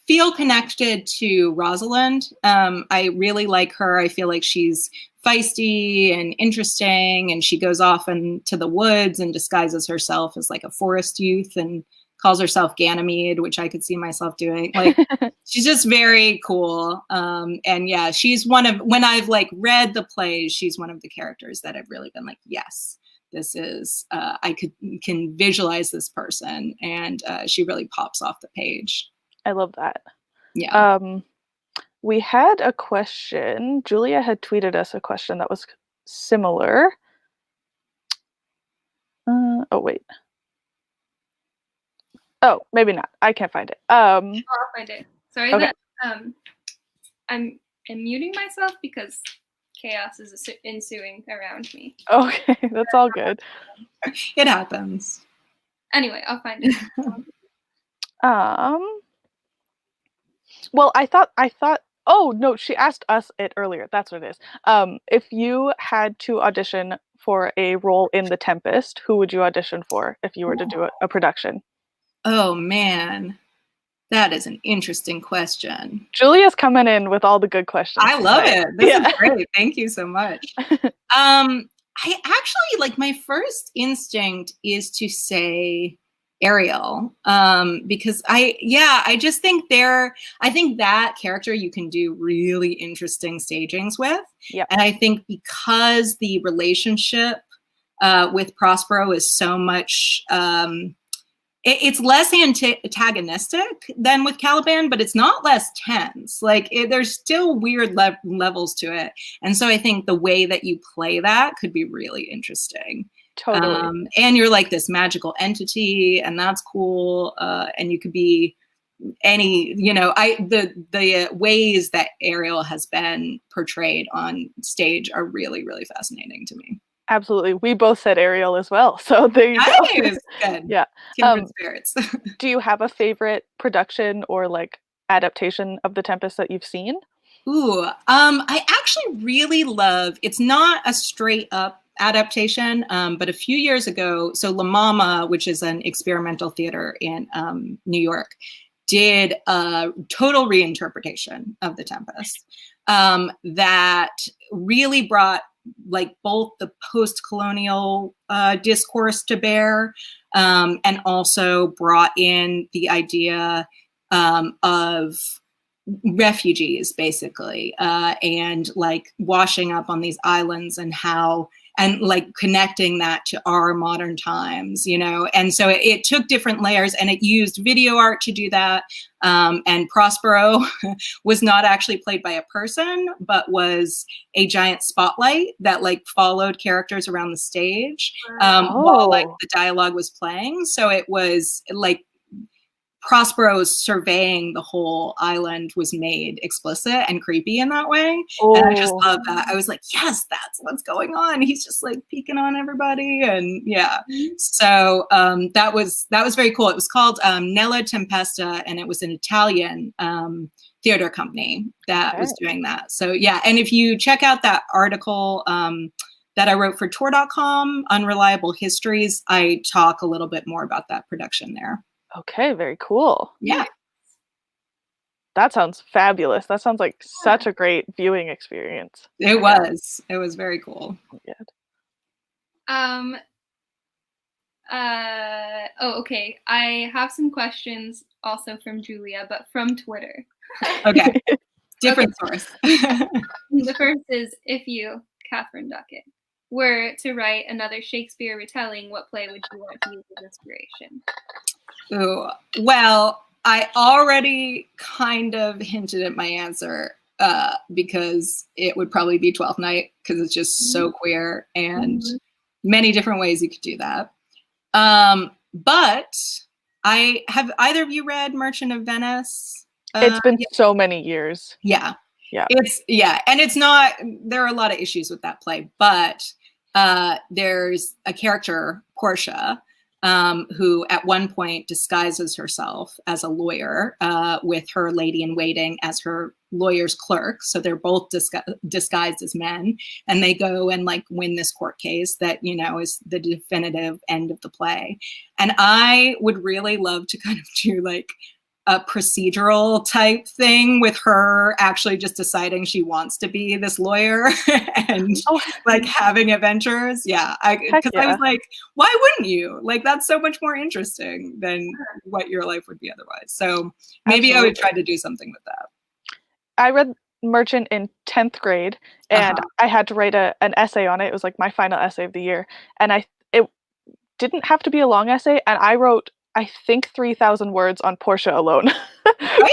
feel connected to Rosalind. I really like her. I feel like she's feisty and interesting, and she goes off into the woods and disguises herself as like a forest youth and calls herself Ganymede, which I could see myself doing. Like, she's just very cool. And yeah, she's when I've like read the plays, she's one of the characters that I've really been like, yes, this is, I can visualize this person, and she really pops off the page. I love that. Yeah. We had a question. Julia had tweeted us a question that was similar. Oh, wait. Oh, maybe not. I can't find it. I'll find it. Sorry that I'm muting myself because chaos is ensuing around me. Okay, that's all good. It happens. Anyway, I'll find it. Well, I thought. Oh no, she asked us it earlier. That's what it is. If you had to audition for a role in The Tempest, who would you audition for if you were to do a production? Oh man, that is an interesting question. Julia's coming in with all the good questions. I love it. This is great. Thank you so much. I actually, like, my first instinct is to say Ariel, because I just think I think that character you can do really interesting stagings with. Yep. And I think because the relationship with Prospero is so much, it's less antagonistic than with Caliban, but it's not less tense. Like there's still weird levels to it. And so I think the way that you play that could be really interesting. Totally. And you're like this magical entity, and that's cool. And you could be any, you know, the ways that Ariel has been portrayed on stage are really, really fascinating to me. Absolutely. We both said Ariel as well. So there you go. Good. Yeah. Kindred spirits. Do you have a favorite production or like adaptation of The Tempest that you've seen? Ooh, I actually really love, it's not a straight up adaptation, but a few years ago, so La Mama, which is an experimental theater in New York, did a total reinterpretation of The Tempest that really brought like both the post-colonial discourse to bear, and also brought in the idea of refugees, basically, and like washing up on these islands, and how, and like connecting that to our modern times, you know. And so it took different layers, and it used video art to do that. And Prospero was not actually played by a person, but was a giant spotlight that like followed characters around the stage while like the dialogue was playing. So it was like Prospero's surveying the whole island was made explicit and creepy in that way. And I just love that. I was like, yes, that's what's going on. He's just like peeking on everybody. And yeah, so that was very cool. It was called Nella Tempesta, and it was an Italian theater company that was doing that. So yeah, and if you check out that article that I wrote for tour.com, Unreliable Histories, I talk a little bit more about that production there. Okay, very cool. Yeah. That sounds fabulous. That sounds like such a great viewing experience. It was. It was very cool. Good. Okay. I have some questions also from Julia, but from Twitter. Okay. Different source. The first is, if you, Katharine Duckett, were to write another Shakespeare retelling, what play would you want to use as inspiration? Ooh, well, I already kind of hinted at my answer because it would probably be Twelfth Night, because it's just so queer, and many different ways you could do that. But have either of you read Merchant of Venice? It's been so many years. Yeah. Yeah. And it's not, there are a lot of issues with that play, but there's a character, Portia, who at one point disguises herself as a lawyer with her lady-in-waiting as her lawyer's clerk. So they're both disguised as men, and they go and like win this court case that, you know, is the definitive end of the play. And I would really love to kind of do like a procedural type thing with her actually just deciding she wants to be this lawyer and like having adventures. Yeah. Because I was like, why wouldn't you? Like, that's so much more interesting than what your life would be otherwise. So maybe I would try to do something with that. I read Merchant in 10th grade, and I had to write an essay on it. It was like my final essay of the year. And it didn't have to be a long essay. And I wrote, I think, 3,000 words on Portia alone. Right?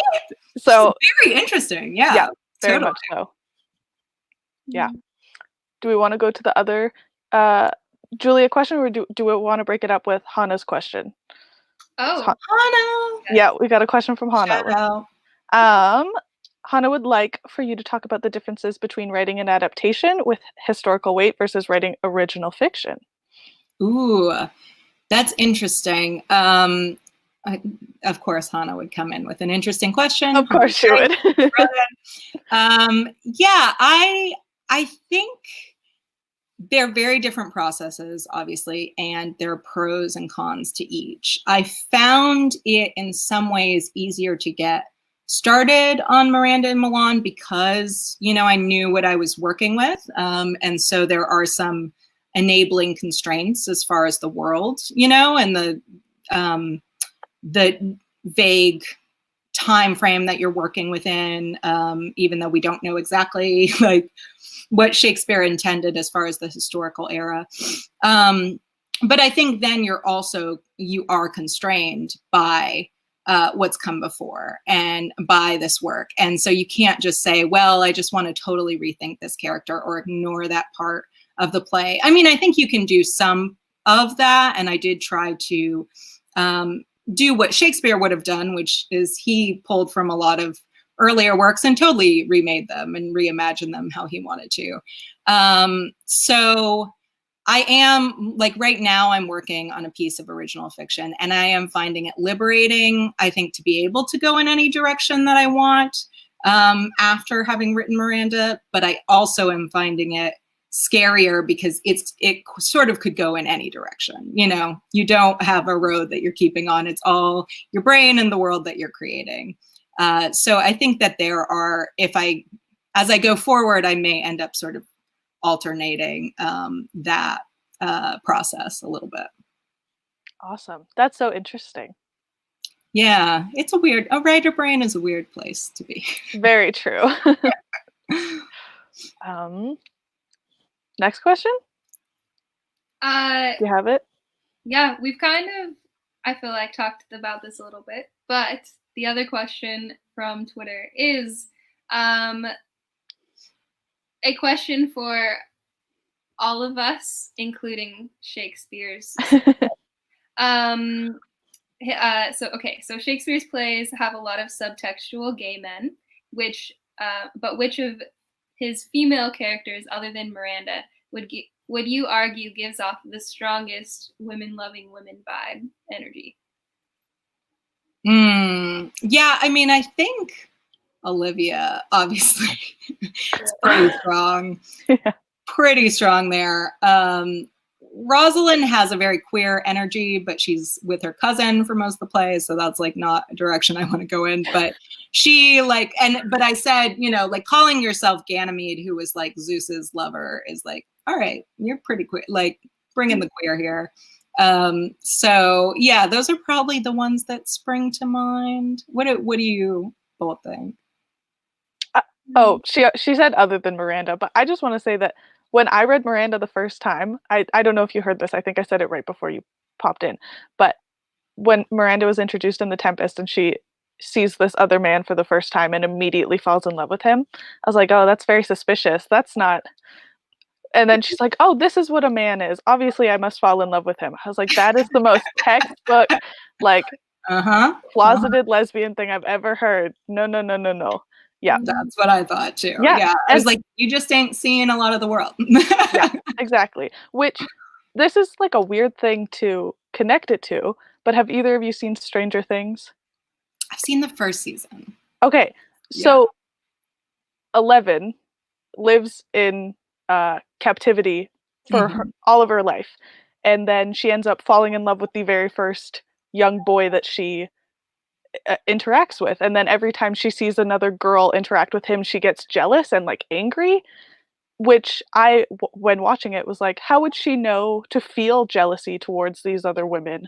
So very interesting. Yeah. Yeah, very much so. Yeah. Do we want to go to the other Julia question, or do we want to break it up with Hannah's question? Oh, Hannah. Yeah, we got a question from Hannah. Shout out. Hannah would like for you to talk about the differences between writing an adaptation with historical weight versus writing original fiction. Ooh, that's interesting. Of course, Hannah would come in with an interesting question. Of course she would. Yeah, I think they're very different processes, obviously, and there are pros and cons to each. I found it in some ways easier to get started on Miranda and Milan because, you know, I knew what I was working with. And so there are some enabling constraints as far as the world, you know, and the vague time frame that you're working within, even though we don't know exactly like what Shakespeare intended as far as the historical era. but I think then you are constrained by what's come before and by this work. And so you can't just say, well, I just want to totally rethink this character or ignore that part of the play. I mean, I think you can do some of that. And I did try to do what Shakespeare would have done, which is he pulled from a lot of earlier works and totally remade them and reimagined them how he wanted to. So I am, like, right now I'm working on a piece of original fiction, and I am finding it liberating, I think, to be able to go in any direction that I want after having written Miranda, but I also am finding it scarier because it sort of could go in any direction. You know, you don't have a road that you're keeping on. It's all your brain and the world that you're creating. So I think that there are, as I go forward, I may end up sort of alternating that process a little bit. Awesome. That's so interesting. Yeah, a writer brain is a weird place to be. Very true. Next question? Do you have it? Yeah, we've kind of, I feel like, talked about this a little bit, but the other question from Twitter is a question for all of us, including Shakespeare's. So Shakespeare's plays have a lot of subtextual gay men, but which of his female characters, other than Miranda, would you argue gives off the strongest women-loving women vibe energy? Yeah, I mean, I think Olivia, obviously, is pretty strong. Yeah. Pretty strong there. Rosalind has a very queer energy, but she's with her cousin for most of the play, so that's like not a direction I want to go in. But she but I said, you know, like calling yourself Ganymede, who was like Zeus's lover, is like, all right, you're pretty queer. Like, bring in the queer here. So yeah, those are probably the ones that spring to mind. What do you both think? She said other than Miranda, but I just want to say that when I read Miranda the first time, I don't know if you heard this, I think I said it right before you popped in, but when Miranda was introduced in The Tempest and she sees this other man for the first time and immediately falls in love with him, I was like, oh, that's very suspicious. That's not. And then she's like, oh, this is what a man is. Obviously, I must fall in love with him. I was like, that is the most textbook, like, closeted lesbian thing I've ever heard. No. Yeah. That's what I thought too. Yeah. I was like, you just ain't seeing a lot of the world. Yeah, exactly. Which, this is like a weird thing to connect it to, but have either of you seen Stranger Things? I've seen the first season. Okay. So 11 lives in captivity for all of her life. And then she ends up falling in love with the very first young boy that she interacts with, and then every time she sees another girl interact with him, she gets jealous and like angry, which when watching it was like, how would she know to feel jealousy towards these other women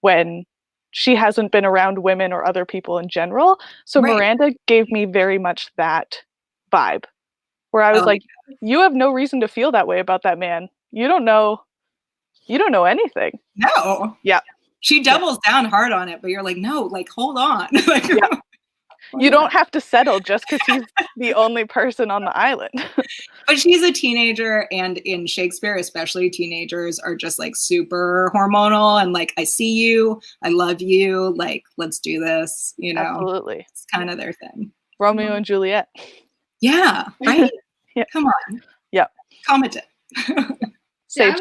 when she hasn't been around women or other people in general? So Miranda gave me very much that vibe, where I was like, you have no reason to feel that way about that man. You don't know anything. No. Yeah. She doubles down hard on it, but you're like, no, like, hold on. Like, you don't have to settle just because he's the only person on the island. But she's a teenager, and in Shakespeare, especially, teenagers are just like super hormonal and like, I see you, I love you, like, let's do this, you know. Absolutely. It's kind of their thing. Romeo and Juliet. Yeah, right? Yeah. Come on. Yeah. Comment it. So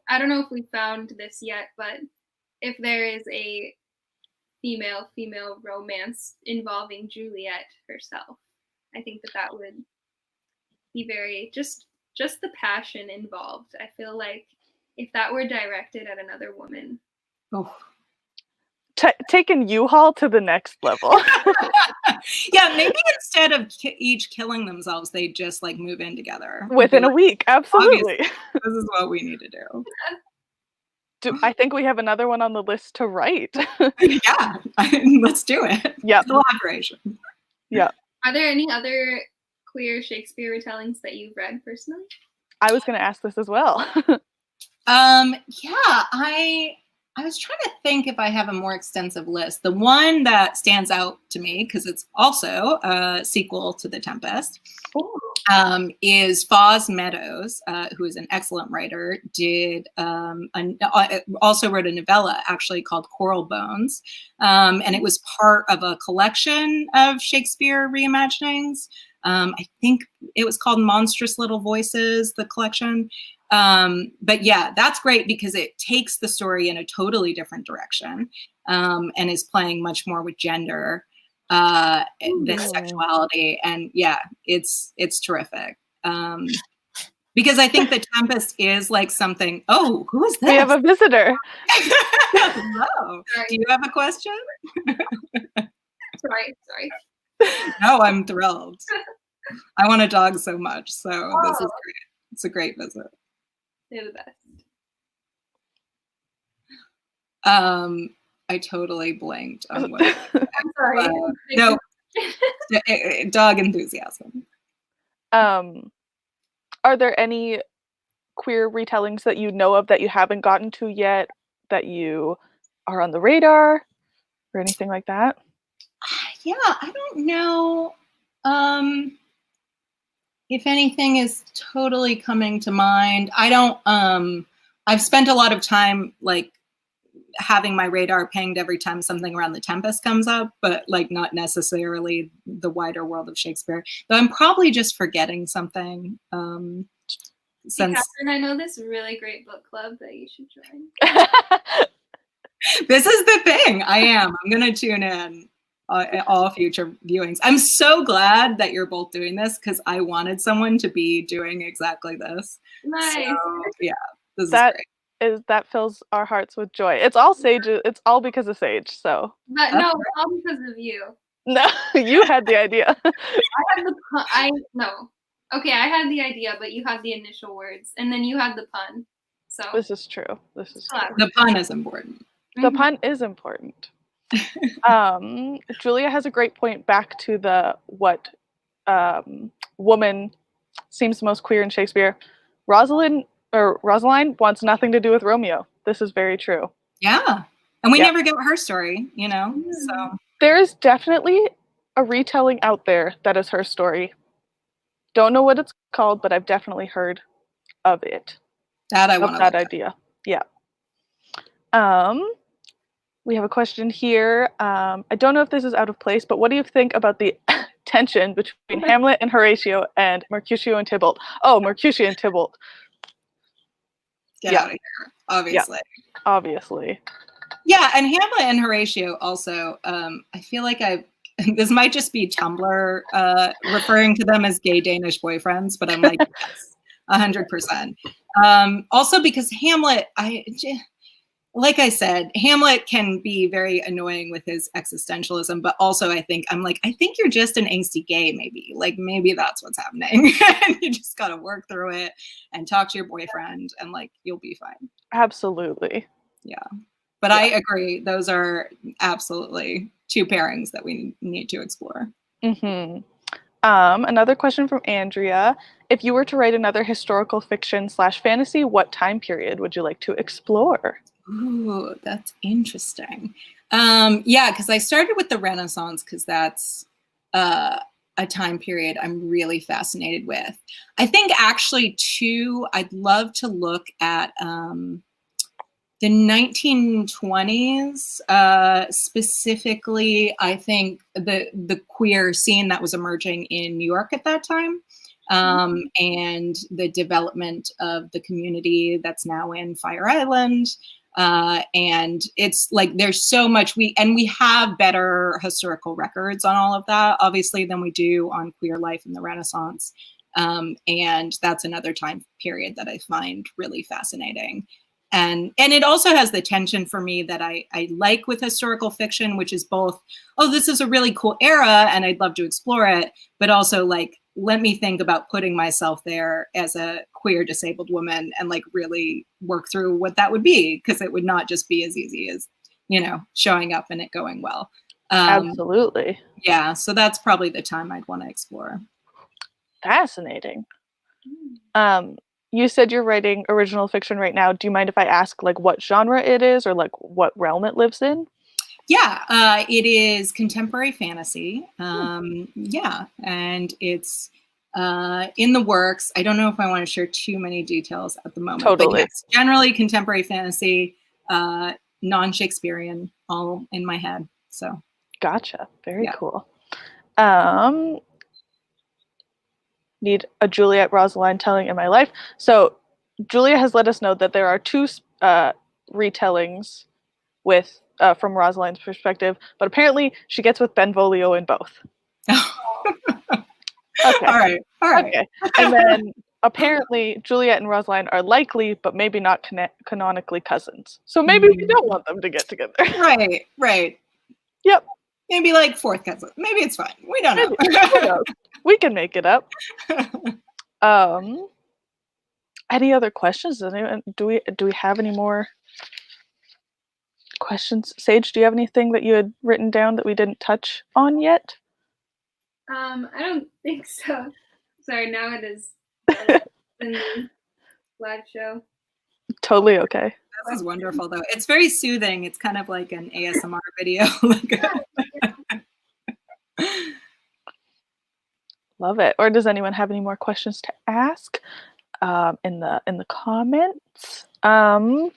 I don't know if we found this yet, but if there is a female romance involving Juliet herself, I think that would be very just the passion involved. I feel like if that were directed at another woman, taking U-Haul to the next level. Yeah, maybe instead of each killing themselves, they just like move in together within a week. Absolutely. This is what we need to do. I think we have another one on the list to write. Yeah, let's do it. Yeah. Collaboration. Yeah. Are there any other queer Shakespeare retellings that you've read personally? I was going to ask this as well. Yeah, I was trying to think if I have a more extensive list. The one that stands out to me, because it's also a sequel to The Tempest, is Foz Meadows, who is an excellent writer, also wrote a novella actually called Coral Bones. And it was part of a collection of Shakespeare reimaginings. I think it was called Monstrous Little Voices, the collection. But yeah, that's great because it takes the story in a totally different direction, and is playing much more with gender than sexuality. And yeah, it's terrific. Because I think The Tempest is like something. Oh, who is this? We have a visitor. Hello. Do you have a question? Sorry. No, I'm thrilled. I want a dog so much, so this is great. It's a great visit. They're the best. I totally blanked on what. I'm sorry. No, dog enthusiasm. Are there any queer retellings that you know of that you haven't gotten to yet, that you are on the radar, or anything like that? Yeah, I don't know if anything is totally coming to mind. I don't. I've spent a lot of time like having my radar pinged every time something around The Tempest comes up, but like not necessarily the wider world of Shakespeare. Though I'm probably just forgetting something. Since Katharine, I know this really great book club that you should join. This is the thing. I'm going to tune in all future viewings. I'm so glad that you're both doing this because I wanted someone to be doing exactly this. Nice. So, yeah, this is great. That fills our hearts with joy. It's all Sage. It's all because of Sage. So, but no, it's all because of you. No, you had the idea. I had the idea, but you had the initial words, and then you had the pun. So this is true. The pun is important. The pun is important. Julia has a great point back to the what woman seems most queer in Shakespeare. Rosaline wants nothing to do with Romeo. This is very true. Yeah. And we never get her story, you know? So there is definitely a retelling out there that is her story. Don't know what it's called, but I've definitely heard of it. That I want that idea. Yeah. We have a question here. I don't know if this is out of place, but what do you think about the tension between Hamlet and Horatio and Mercutio and Tybalt? Oh, Mercutio and Tybalt. Get out of here, obviously. Yeah, obviously. Yeah, and Hamlet and Horatio also, I feel like this might just be Tumblr referring to them as gay Danish boyfriends, but I'm like, yes, 100%. Also because Hamlet, like I said, Hamlet can be very annoying with his existentialism, but also I think you're just an angsty gay, maybe. Like maybe that's what's happening. And you just gotta work through it and talk to your boyfriend and like you'll be fine. Absolutely. Yeah. But I agree, those are absolutely two pairings that we need to explore. Mm-hmm. Another question from Andrea. If you were to write another historical fiction / fantasy, what time period would you like to explore? Ooh, that's interesting. Yeah, because I started with the Renaissance because that's a time period I'm really fascinated with. I think actually too, I'd love to look at the 1920s, specifically, I think the queer scene that was emerging in New York at that time, and the development of the community that's now in Fire Island. And it's like there's so much we have better historical records on all of that, obviously, than we do on queer life in the Renaissance. And that's another time period that I find really fascinating. And it also has the tension for me that I like with historical fiction, which is both, oh, this is a really cool era and I'd love to explore it, but also like, let me think about putting myself there as a queer disabled woman and like really work through what that would be, because it would not just be as easy as, showing up and it going well. Absolutely. Yeah, so that's probably the time I'd want to explore. Fascinating. you said you're writing original fiction right now. Do you mind if I ask like what genre it is or like what realm it lives in? Yeah, it is contemporary fantasy. Yeah, and it's in the works. I don't know if I want to share too many details at the moment, but Totally. yes, generally contemporary fantasy, non-Shakespearean, all in my head. So Gotcha. Very yeah. cool. Need a Juliet Rosaline telling in my life. So Julia has let us know that there are two retellings with from Rosaline's perspective, but apparently she gets with Benvolio in both. Okay. All right. Okay. And then apparently Juliet and Rosaline are likely, but maybe not canonically cousins. So maybe we don't want them to get together. Right. Yep. Maybe like fourth cousin. Maybe it's fine. We don't know. Who knows? We can make it up. Any other questions? Do we have any more questions? Sage, do you have anything that you had written down that we didn't touch on yet? I don't think so. Sorry, now it is in the live show. Totally okay. This is wonderful, though. It's very soothing. It's kind of like an ASMR video. Love it. Or does anyone have any more questions to ask in the comments? I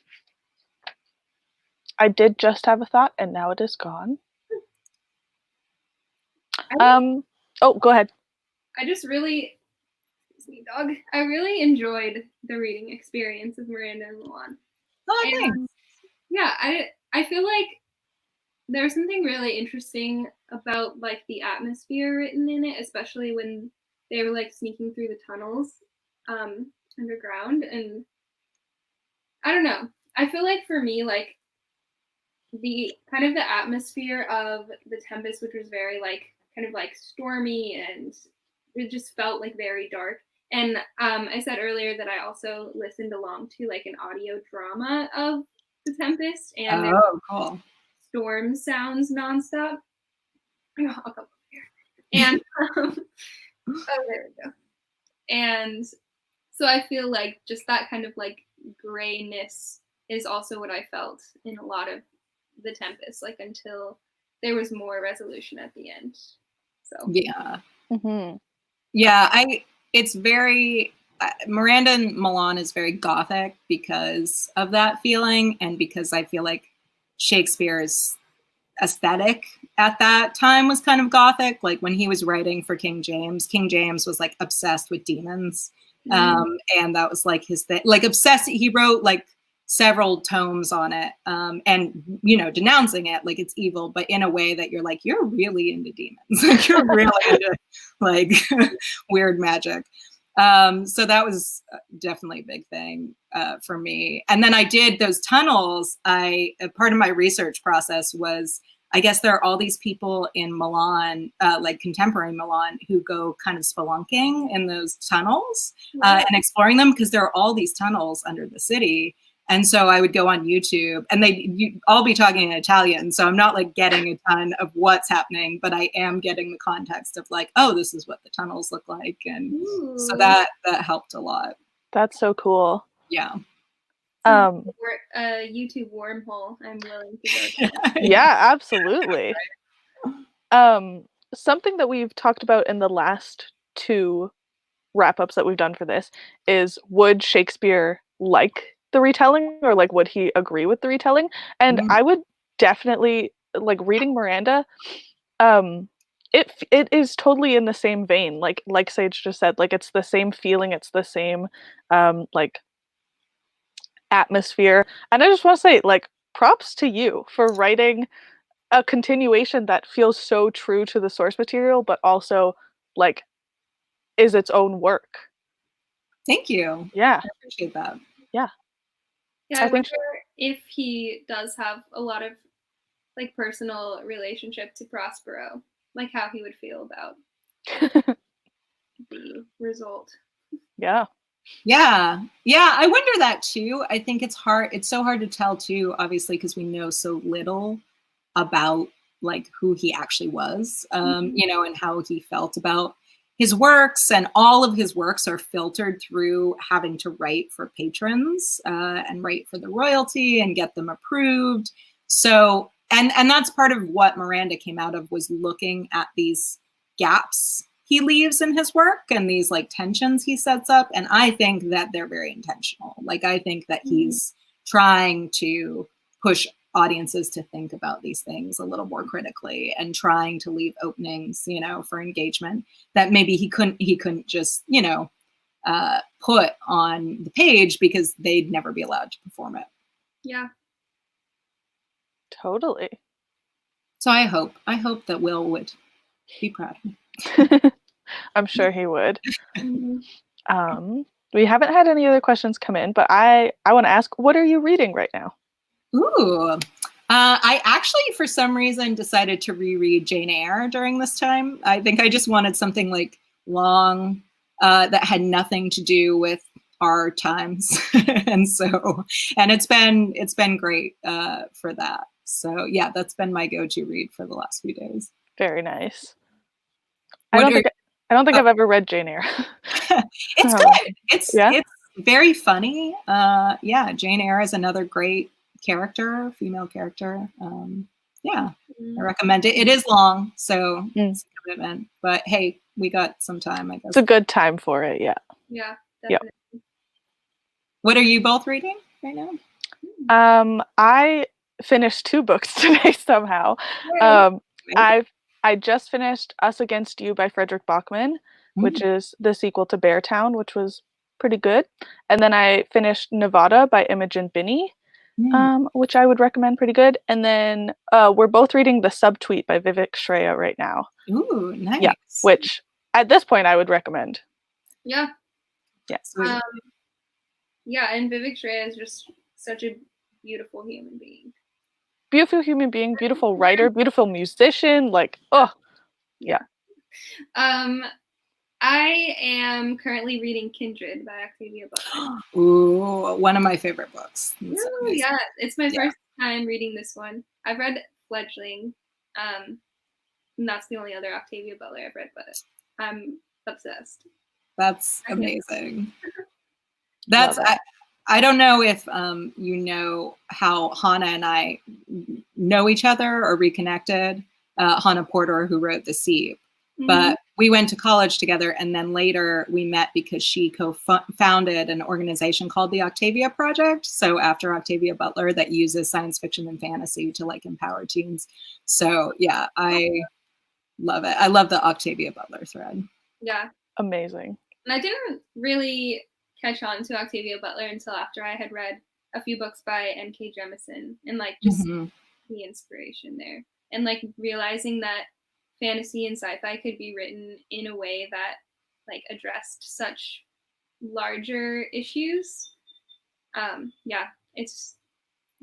did just have a thought, and now it is gone. Oh, go ahead. I really enjoyed the reading experience of Miranda and Milan. Oh, thanks. Yeah, I feel like there's something really interesting about like the atmosphere written in it, especially when they were like sneaking through the tunnels underground. And I don't know, I feel like for me, like the kind of the atmosphere of the Tempest, which was very like kind of like stormy, and it just felt like very dark. And I said earlier that I also listened along to like an audio drama of the Tempest, and cool. storm sounds nonstop. Oh, I'll come over here. And oh, there we go. And so I feel like just that kind of like grayness is also what I felt in a lot of the Tempest, like until there was more resolution at the end. So yeah. Mm-hmm. Yeah, it's very Miranda and Milan is very gothic because of that feeling, and because I feel like Shakespeare's aesthetic at that time was kind of gothic. Like when he was writing for King James was like obsessed with demons. And that was like his thing, like obsessed. He wrote like several tomes on it, and denouncing it like it's evil, but in a way that you're like, you're really into demons. Like you're really into like weird magic. So that was definitely a big thing for me. And then I did those tunnels. Part of my research process was, I guess there are all these people in Milan, like contemporary Milan, who go kind of spelunking in those tunnels and exploring them, because there are all these tunnels under the city. And so I would go on YouTube, and you'd all be talking in Italian. So I'm not like getting a ton of what's happening, but I am getting the context of like, oh, this is what the tunnels look like. And so that helped a lot. That's so cool. Yeah. A YouTube wormhole I'm willing to go to. Yeah, absolutely. Something that we've talked about in the last two wrap-ups that we've done for this is, would Shakespeare like the retelling, or like would he agree with the retelling? And I would definitely, like, reading Miranda, it is totally in the same vein, like Sage just said, like it's the same feeling, it's the same like atmosphere. And I just want to say, like, props to you for writing a continuation that feels so true to the source material, but also like is its own work. Thank you. Yeah, I appreciate that. Yeah. Yeah, I wonder if he does have a lot of like personal relationship to Prospero, like how he would feel about the result. Yeah. I wonder that too. I think it's so hard to tell too, obviously, because we know so little about like who he actually was, and how he felt about his works, and all of his works are filtered through having to write for patrons and write for the royalty and get them approved. So, and that's part of what Miranda came out of, was looking at these gaps he leaves in his work and these like tensions he sets up. And I think that they're very intentional. Like, I think that he's trying to push audiences to think about these things a little more critically and trying to leave openings, you know, for engagement that maybe he couldn't just, you know, put on the page because they'd never be allowed to perform it. Yeah. Totally. So I hope that Will would be proud of me. I'm sure he would. We haven't had any other questions come in, but I want to ask, what are you reading right now? Ooh, I actually, for some reason, decided to reread Jane Eyre during this time. I think I just wanted something like long that had nothing to do with our times, and it's been great for that. So yeah, that's been my go-to read for the last few days. Very nice. I don't think I've ever read Jane Eyre. It's good. It's very funny. Yeah, Jane Eyre is another great character, female character. Yeah, I recommend it. It is long, so it's a commitment. But hey, we got some time, I guess. It's a good time for it, yeah. Yeah, definitely. Yep. What are you both reading right now? I finished 2 books today somehow. I just finished Us Against You by Frederick Bachman, which is the sequel to Beartown, which was pretty good. And then I finished Nevada by Imogen Binney, which I would recommend, pretty good. And then we're both reading The Subtweet by Vivek Shraya right now. Ooh, nice. Yeah, which at this point I would recommend. Yeah. Yeah. Yeah, and Vivek Shraya is just such a beautiful human being. Beautiful human being, beautiful writer, beautiful musician, like, oh, yeah. I am currently reading Kindred by Octavia Butler. Ooh, one of my favorite books. Ooh, yeah, it's my first time reading this one. I've read Fledgling, and that's the only other Octavia Butler I've read, but I'm obsessed. That's amazing. I don't know if you know how Hannah and I know each other or reconnected. Hannah Porter, who wrote The Seep. But we went to college together, and then later we met because she co-founded an organization called the Octavia Project. So after Octavia Butler, that uses science fiction and fantasy to like empower teens. So yeah, I love it. I love the Octavia Butler thread. Yeah. Amazing. And I didn't really catch on to Octavia Butler until after I had read a few books by N.K. Jemisin and like just the inspiration there, and like realizing that fantasy and sci-fi could be written in a way that like addressed such larger issues. Yeah, it's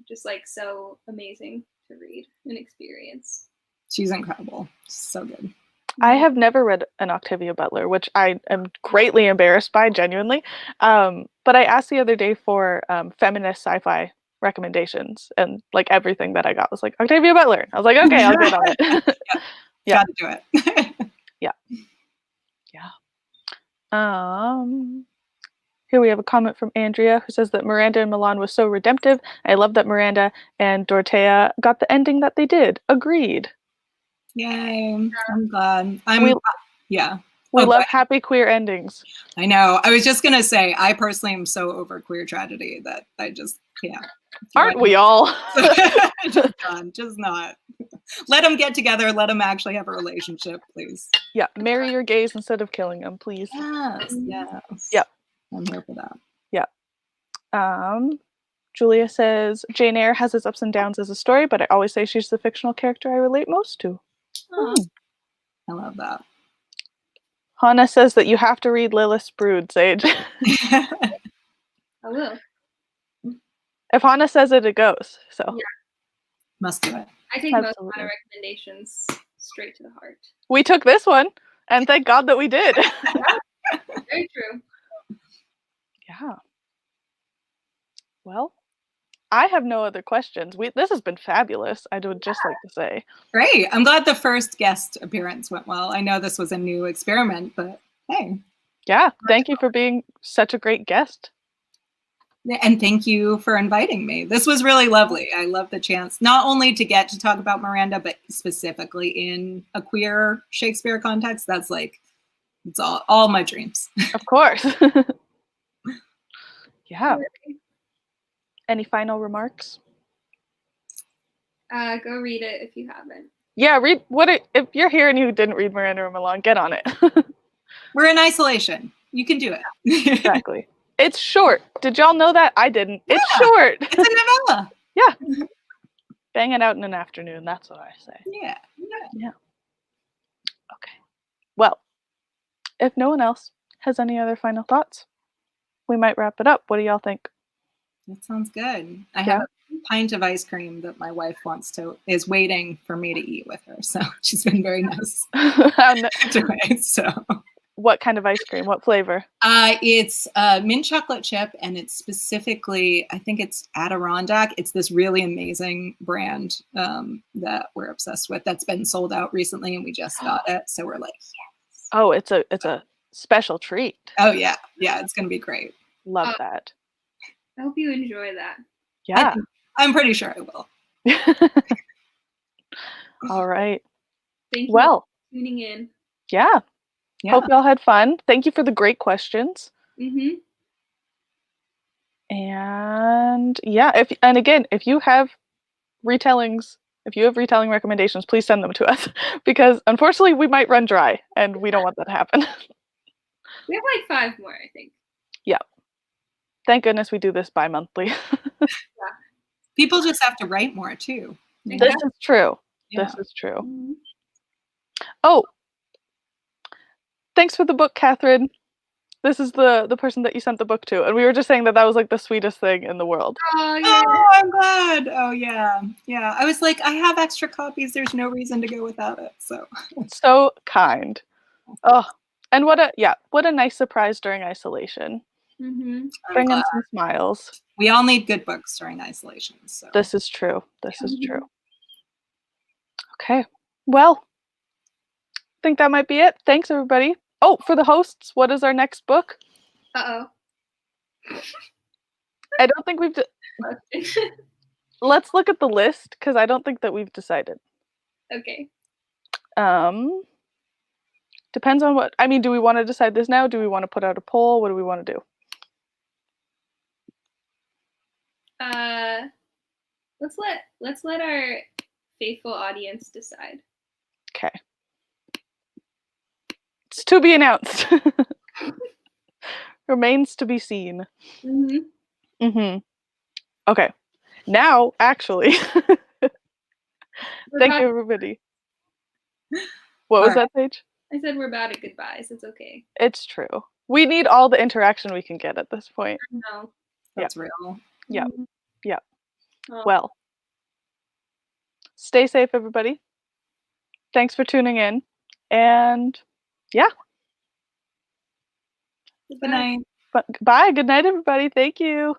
just like so amazing to read and experience. She's incredible. So good. I have never read an Octavia Butler, which I am greatly embarrassed by, genuinely. But I asked the other day for feminist sci-fi recommendations, and like everything that I got was like Octavia Butler. I was like, okay, I'll get on it. Yeah. Gotta do it. Yeah. Here we have a comment from Andrea who says that Miranda and Milan was so redemptive. I love that Miranda and Dorothea got the ending that they did. Agreed. Yay. I'm glad. We love happy queer endings. I know. I was just going to say, I personally am so over queer tragedy that I just can't. Aren't we all? Just not. Let them get together. Let them actually have a relationship, please. Yeah. Marry your gays instead of killing them, please. Yes. Yep. I'm here for that. Yeah. Julia says, Jane Eyre has its ups and downs as a story, but I always say she's the fictional character I relate most to. I love that. Hannah says that you have to read Lilith's Brood, Sage. I will. If Hannah says it, it goes. So yeah. Must do it. I take most of my recommendations straight to the heart. We took this one, and thank God that we did. Yeah. Very true. Yeah. Well, I have no other questions. This has been fabulous, I would just like to say. Great. I'm glad the first guest appearance went well. I know this was a new experiment, but Hey. Yeah, thank you for being such a great guest. And thank you for inviting me. This was really lovely. I love the chance not only to get to talk about Miranda, but specifically in a queer Shakespeare context. That's like, it's all my dreams. Of course. Yeah. Any final remarks? Go read it if you haven't. Yeah, if you're here and you didn't read Miranda or Milan, get on it. We're in isolation. You can do it. Exactly. It's short. Did y'all know that? I didn't. Yeah, it's short. It's a novella. Yeah. Bang it out in an afternoon. That's what I say. Yeah. Okay. Well, if no one else has any other final thoughts, we might wrap it up. What do y'all think? That sounds good. I have a pint of ice cream that my wife is waiting for me to eat with her. So she's been very nice. What kind of ice cream? What flavor? It's mint chocolate chip, and it's specifically, I think it's Adirondack. It's this really amazing brand that we're obsessed with. That's been sold out recently, and we just got it. So we're like, yes. Oh, it's a special treat. Oh yeah, it's gonna be great. Love that. I hope you enjoy that. Yeah, I'm pretty sure I will. All right. Thank you for tuning in. Yeah. Hope y'all had fun. Thank you for the great questions. Mm-hmm. And yeah, if you have retelling recommendations, please send them to us because unfortunately we might run dry and we don't want that to happen. We have like 5 more, I think. Yeah. Thank goodness we do this bi-monthly. Yeah. People just have to write more too. This is true. Yeah. This is true. Mm-hmm. Oh, thanks for the book, Catherine. This is the person that you sent the book to, and we were just saying that was like the sweetest thing in the world. Oh yeah. Oh, I'm glad. Oh yeah. I was like, I have extra copies. There's no reason to go without it. So kind. Oh, and what a nice surprise during isolation. Mm-hmm. Bring in some smiles. We all need good books during isolation. So this is true. This is true. Okay. Well, I think that might be it. Thanks, everybody. Oh, for the hosts, what is our next book? Uh-oh. I don't think we've... Let's look at the list, because I don't think that we've decided. Okay. Depends on what... I mean, do we want to decide this now? Do we want to put out a poll? What do we want to do? Let's let our faithful audience decide. Okay. It's to be announced. Remains to be seen. Mm-hmm. Mm-hmm. Okay. Now, actually, thank you, everybody. What was that, Paige? I said we're bad at goodbyes. It's okay. It's true. We need all the interaction we can get at this point. No. That's real. Yeah. Mm-hmm. Yeah. Oh. Well, stay safe, everybody. Thanks for tuning in. And yeah. Good night. Bye. Good night, everybody. Thank you.